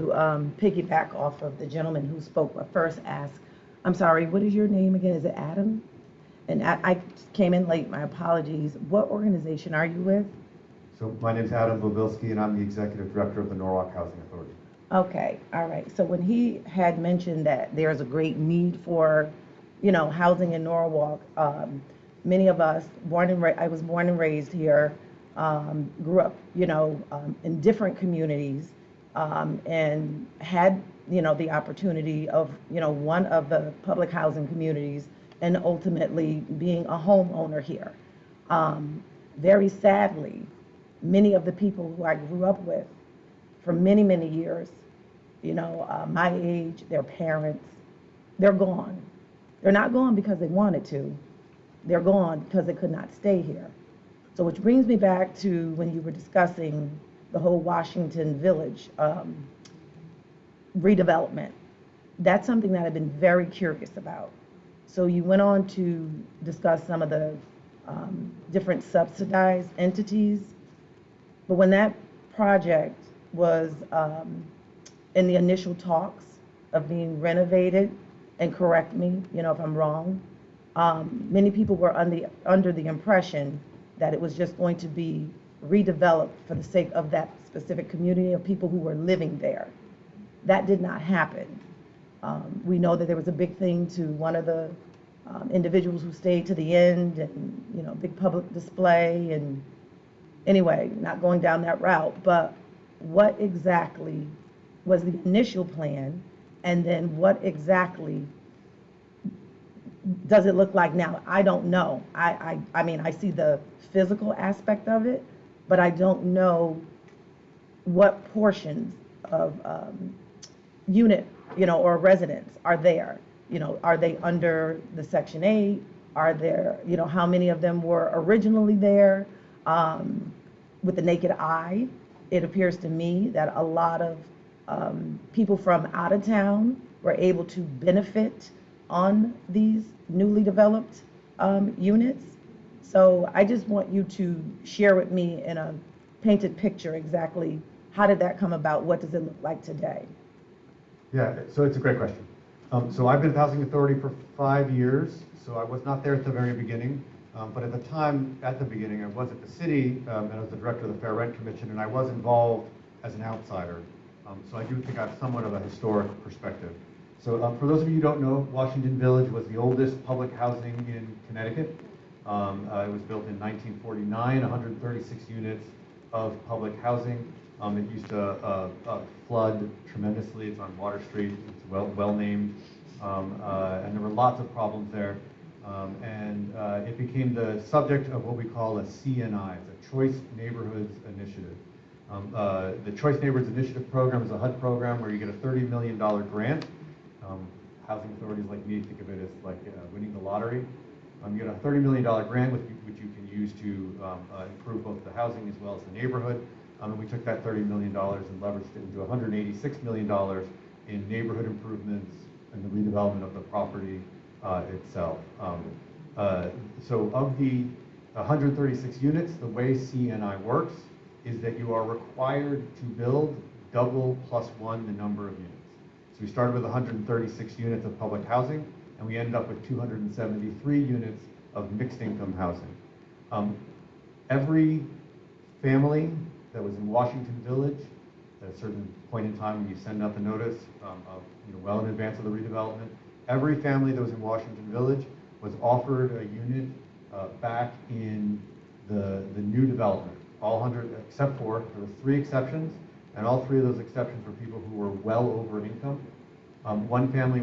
piggyback off of the gentleman who spoke, but first ask, I'm sorry, what is your name again? Is it Adam? And I came in late, my apologies. What organization are you with? So my name's Adam Bovilsky, and I'm the Executive Director of the Norwalk Housing Authority. Okay, all right. So when he had mentioned that there's a great need for, housing in Norwalk, many of us, I was born and raised here, grew up, in different communities, and had, the opportunity of, one of the public housing communities and ultimately being a homeowner here. Very sadly, many of the people who I grew up with for many, many years, my age, their parents, they're gone. They're not gone because they wanted to. They're gone because they could not stay here. So which brings me back to when you were discussing the whole Washington Village redevelopment. That's something that I've been very curious about. So you went on to discuss some of the different subsidized entities, but when that project was in the initial talks of being renovated, and correct me, if I'm wrong, many people were under the impression that it was just going to be redeveloped for the sake of that specific community of people who were living there. That did not happen. We know that there was a big thing to one of the individuals who stayed to the end, and big public display, and anyway, not going down that route, but what exactly was the initial plan, and then what exactly does it look like now? I don't know. I mean, I see the physical aspect of it, but I don't know what portions of unit, or residents are there. Are they under the Section 8? Are there, how many of them were originally there? With the naked eye, it appears to me that a lot of people from out of town were able to benefit on these newly developed units. So I just want you to share with me in a painted picture exactly how did that come about? What does it look like today? Yeah, so it's a great question. So I've been at the Housing Authority for 5 years, so I was not there at the very beginning. But at the time, at the beginning, I was at the city, and I was the director of the Fair Rent Commission, and I was involved as an outsider. So I do think I have somewhat of a historic perspective. So for those of you who don't know, Washington Village was the oldest public housing in Connecticut. It was built in 1949, 136 units of public housing. It used to flood tremendously. It's on Water Street. It's well named, and there were lots of problems there. It became the subject of what we call a CNI, it's a Choice Neighborhoods Initiative. The Choice Neighborhoods Initiative program is a HUD program where you get a $30 million grant. Housing authorities like me think of it as like winning the lottery. You get a $30 million grant which you can use to improve both the housing as well as the neighborhood. And we took that $30 million and leveraged it into $186 million in neighborhood improvements and the redevelopment of the property itself. So of the 136 units, the way CNI works is that you are required to build double plus one the number of units. So we started with 136 units of public housing, and we ended up with 273 units of mixed income housing. Every family that was in Washington Village at a certain point in time when you send out the notice well in advance of the redevelopment, every family that was in Washington Village was offered a unit back in the new development. All 100, except for, there were 3 exceptions, and all 3 of those exceptions were people who were well over income. One family,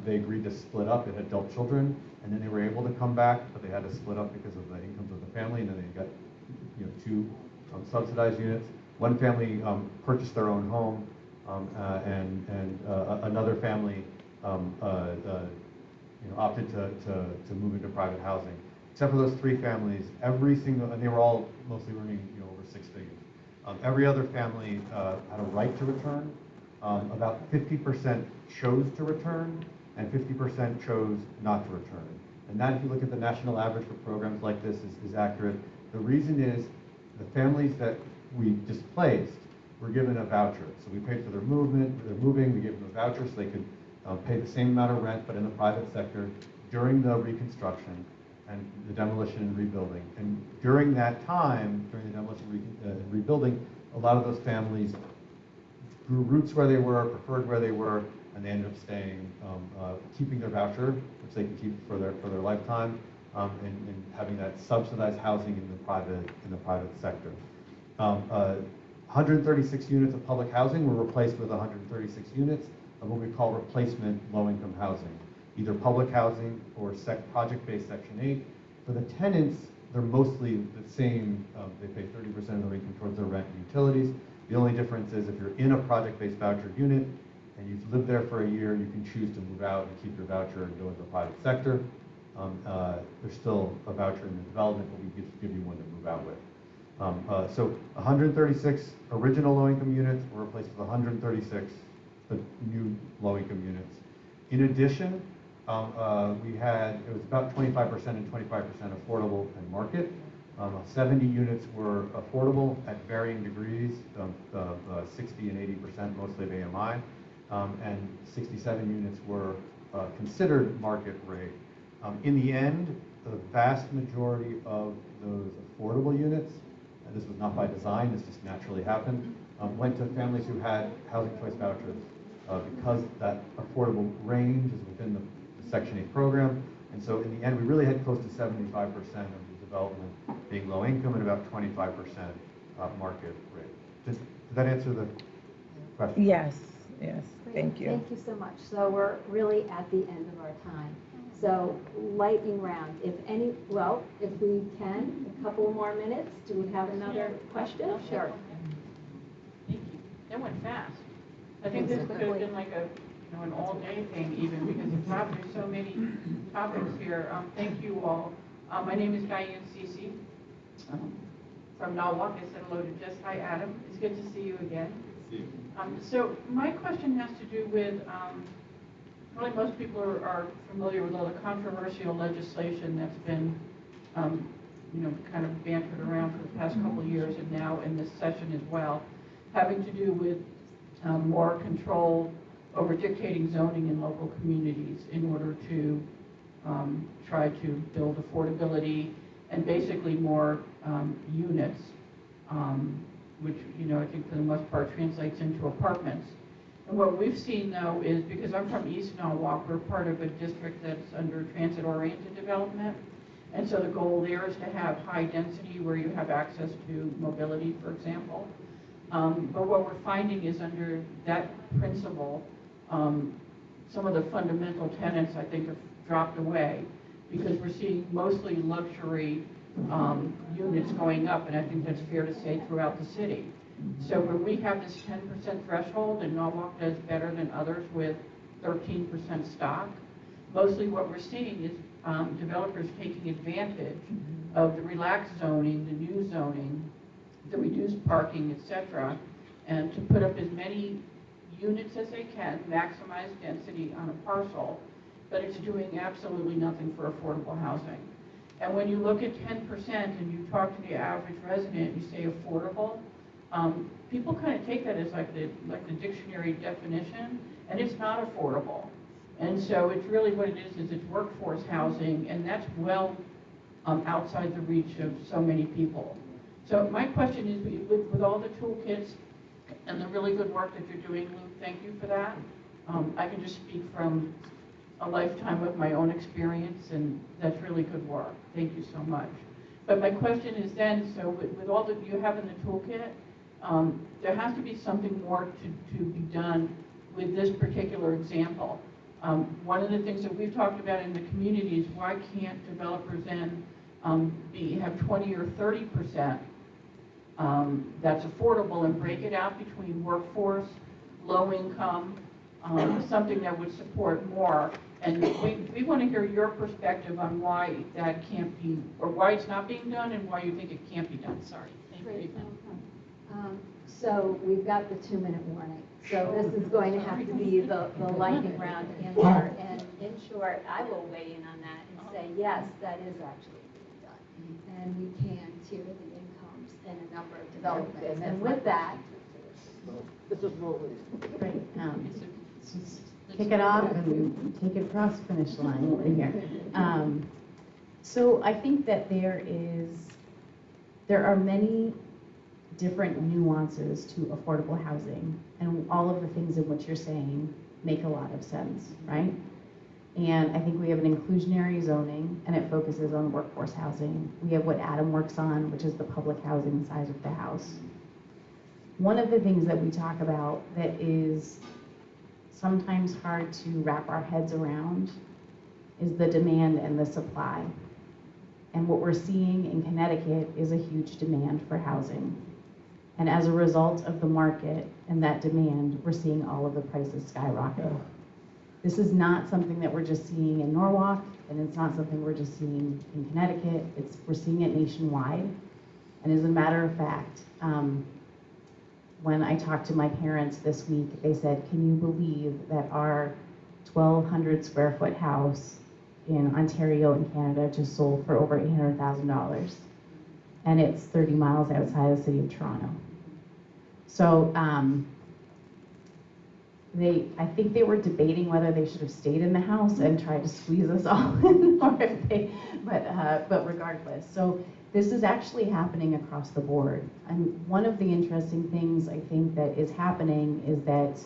they agreed to split up. It had adult children, and then they were able to come back, but they had to split up because of the incomes of the family, and then they got 2 subsidized units. One family purchased their own home, and another family opted to move into private housing. Except for those 3 families, every single, and they were all mostly earning over 6 figures. Every other family had a right to return. About 50% chose to return, and 50% chose not to return. And that, if you look at the national average for programs like this, is accurate. The reason is the families that we displaced were given a voucher. So we paid for their moving, we gave them a voucher so they could pay the same amount of rent, but in the private sector during the reconstruction and the demolition and rebuilding. And during that time, during the demolition and rebuilding, a lot of those families grew roots where they were, preferred where they were, and they ended up staying, keeping their voucher, which they can keep for their lifetime, and having that subsidized housing in the private sector. 136 units of public housing were replaced with 136 units of what we call replacement low-income housing, either public housing or project-based Section 8. For the tenants, they're mostly the same. They pay 30% of their income towards their rent and utilities. The only difference is if you're in a project-based voucher unit and you've lived there for a year, you can choose to move out and keep your voucher and go into the private sector. There's still a voucher in the development, but we give you one to move out with. So 136 original low-income units were replaced with 136 new low-income units. In addition, it was about 25% and 25% affordable and market. 70 units were affordable at varying degrees, 60 and 80% mostly of AMI, and 67 units were considered market rate. In the end, the vast majority of those affordable units, and this was not by design, this just naturally happened, went to families who had housing choice vouchers because that affordable range is within the Section 8 program. And so in the end, we really had close to 75% of the development being low income and about 25% market rate. Did that answer the question? Yes, Great. thank you. Thank you so much. So we're really at the end of our time. So lightning round, if we can, a couple more minutes. Do we have another question? Sure. Thank you. That went fast. I think this could have been like an all-day thing even, because there's so many topics here. Thank you all. My name is Diane Cece from Norwalk. I said hello to Jess. Hi, Adam. It's good to see you again. So my question has to do with, probably most people are familiar with all the controversial legislation that's been, kind of bantered around for the past couple of years and now in this session as well, having to do with more control over dictating zoning in local communities in order to try to build affordability and basically more units, which, I think for the most part translates into apartments. And what we've seen, though, is because I'm from East Norwalk, we're part of a district that's under transit-oriented development. And so the goal there is to have high density where you have access to mobility, for example. But what we're finding is under that principle, some of the fundamental tenets, I think, have dropped away because we're seeing mostly luxury units going up, and I think that's fair to say throughout the city. So where we have this 10% threshold, and Norwalk does better than others with 13% stock, mostly what we're seeing is developers taking advantage of the relaxed zoning, the new zoning, the reduced parking, etc., and to put up as many units as they can, maximize density on a parcel, but it's doing absolutely nothing for affordable housing. And when you look at 10% and you talk to the average resident, you say affordable, people kind of take that as like the dictionary definition, and it's not affordable. And so it's really what it is it's workforce housing, and that's well outside the reach of so many people. So my question is, with all the toolkits and the really good work that you're doing, Luke, thank you for that. I can just speak from a lifetime of my own experience, and that's really good work. Thank you so much. But my question is then, so with all that you have in the toolkit, there has to be something more to be done with this particular example. One of the things that we've talked about in the community is why can't developers then have 20 or 30% that's affordable and break it out between workforce, low income, something that would support more. And we want to hear your perspective on why that can't be, or why it's not being done, and why you think it can't be done. Sorry. Thank you. So we've got the 2-minute warning. So this is going to have to be the lightning round answer. And in short, I will weigh in on that and say, yes, that is actually being done. And we can tier the incomes in a number of developments. And with that, Great. Kick it off and take it across the finish line over here. So I think that there are many different nuances to affordable housing, and all of the things in which you're saying make a lot of sense, right? And I think we have an inclusionary zoning, and it focuses on workforce housing. We have what Adam works on, which is the public housing side of the house. One of the things that we talk about that is sometimes hard to wrap our heads around is the demand and the supply. And what we're seeing in Connecticut is a huge demand for housing. And as a result of the market and that demand, we're seeing all of the prices skyrocket. This is not something that we're just seeing in Norwalk, and it's not something we're just seeing in Connecticut. We're seeing it nationwide. And as a matter of fact, when I talked to my parents this week, they said, can you believe that our 1,200 square foot house in Ontario in Canada just sold for over $800,000? And it's 30 miles outside the city of Toronto. So I think they were debating whether they should have stayed in the house and tried to squeeze us all in, or if they, but regardless. So this is actually happening across the board. And one of the interesting things I think that is happening is that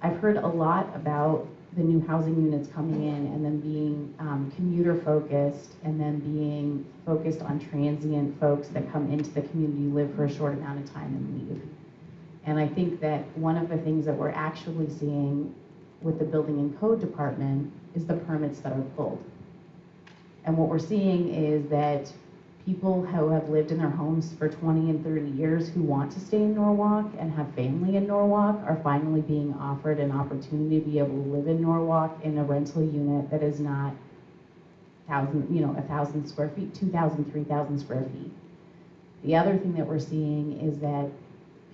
I've heard a lot about the new housing units coming in and then being commuter focused and then being focused on transient folks that come into the community, live for a short amount of time and leave. And I think that one of the things that we're actually seeing with the Building and Code Department is the permits that are pulled. And what we're seeing is that people who have lived in their homes for 20 and 30 years who want to stay in Norwalk and have family in Norwalk are finally being offered an opportunity to be able to live in Norwalk in a rental unit that is not 1,000 square feet, 2,000, 3,000 square feet. The other thing that we're seeing is that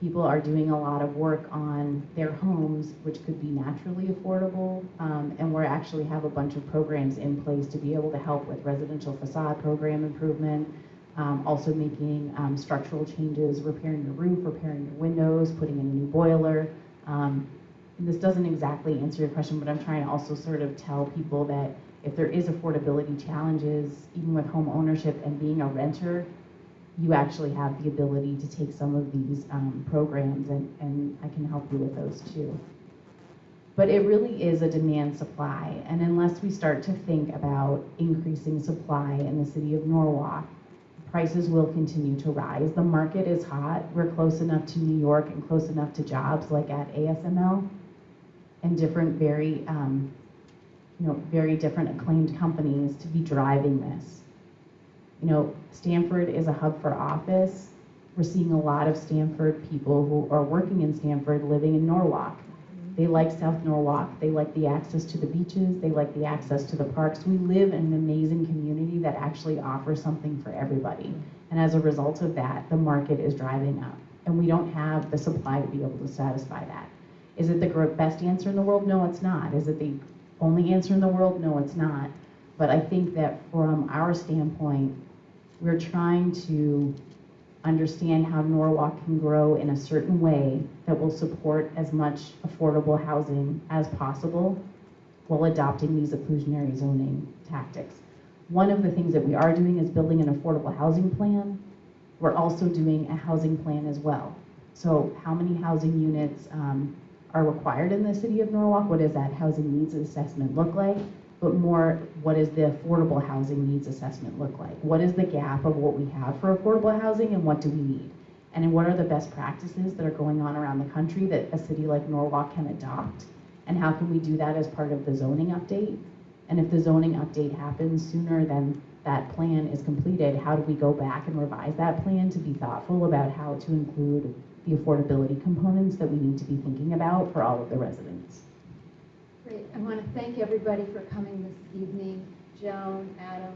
people are doing a lot of work on their homes, which could be naturally affordable, and we actually have a bunch of programs in place to be able to help with residential facade program improvement, also making structural changes, repairing your roof, repairing your windows, putting in a new boiler. This doesn't exactly answer your question, but I'm trying to also sort of tell people that if there is affordability challenges, even with home ownership and being a renter, you actually have the ability to take some of these programs, and I can help you with those too. But it really is a demand supply, and unless we start to think about increasing supply in the city of Norwalk, prices will continue to rise. The market is hot. We're close enough to New York and close enough to jobs like at ASML and different very different acclaimed companies to be driving this. Stanford is a hub for office. We're seeing a lot of Stanford people who are working in Stanford living in Norwalk. They like South Norwalk. They like the access to the beaches. They like the access to the parks. We live in an amazing community that actually offers something for everybody. And as a result of that, the market is driving up. And we don't have the supply to be able to satisfy that. Is it the best answer in the world? No, it's not. Is it the only answer in the world? No, it's not. But I think that from our standpoint, we're trying to understand how Norwalk can grow in a certain way that will support as much affordable housing as possible while adopting these inclusionary zoning tactics. One of the things that we are doing is building an affordable housing plan. We're also doing a housing plan as well. So how many housing units are required in the city of Norwalk? What does that housing needs assessment look like? But more, what does the affordable housing needs assessment look like? What is the gap of what we have for affordable housing and what do we need? And then what are the best practices that are going on around the country that a city like Norwalk can adopt? And how can we do that as part of the zoning update? And if the zoning update happens sooner than that plan is completed, how do we go back and revise that plan to be thoughtful about how to include the affordability components that we need to be thinking about for all of the residents? Great. I want to thank everybody for coming this evening. Joan, Adam,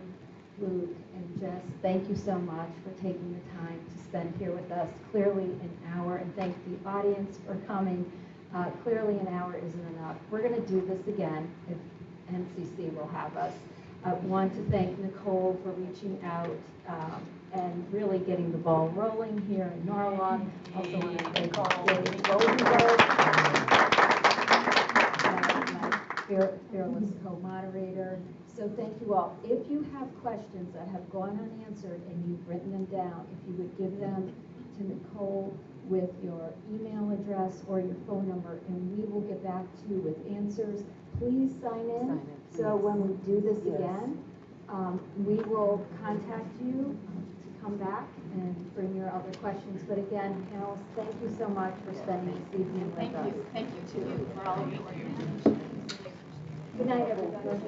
Luke, and Jess, thank you so much for taking the time to spend here with us. Clearly an hour, and thank the audience for coming. Clearly an hour isn't enough. We're going to do this again if NCC will have us. I want to thank Nicole for reaching out and really getting the ball rolling here in Norwalk. Also want to thank Goldenberg. fearless co-moderator. So thank you all. If you have questions that have gone unanswered and you've written them down, if you would give them to Nicole with your email address or your phone number, and we will get back to you with answers. Please sign in. So when we do this again, we will contact you to come back and bring your other questions. But again, panelists, thank you so much for spending this evening with us. Thank you to you for all of your work. Good night, everybody.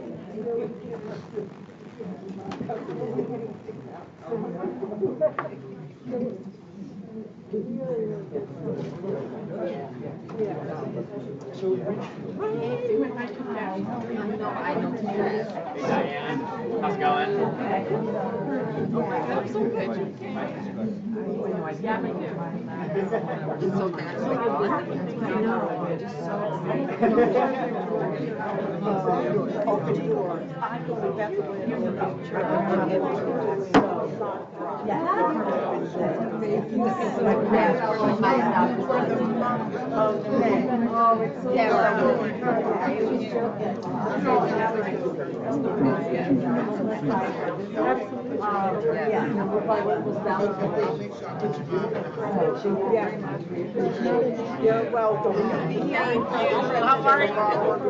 Diane, how's it going? You're welcome. How are you?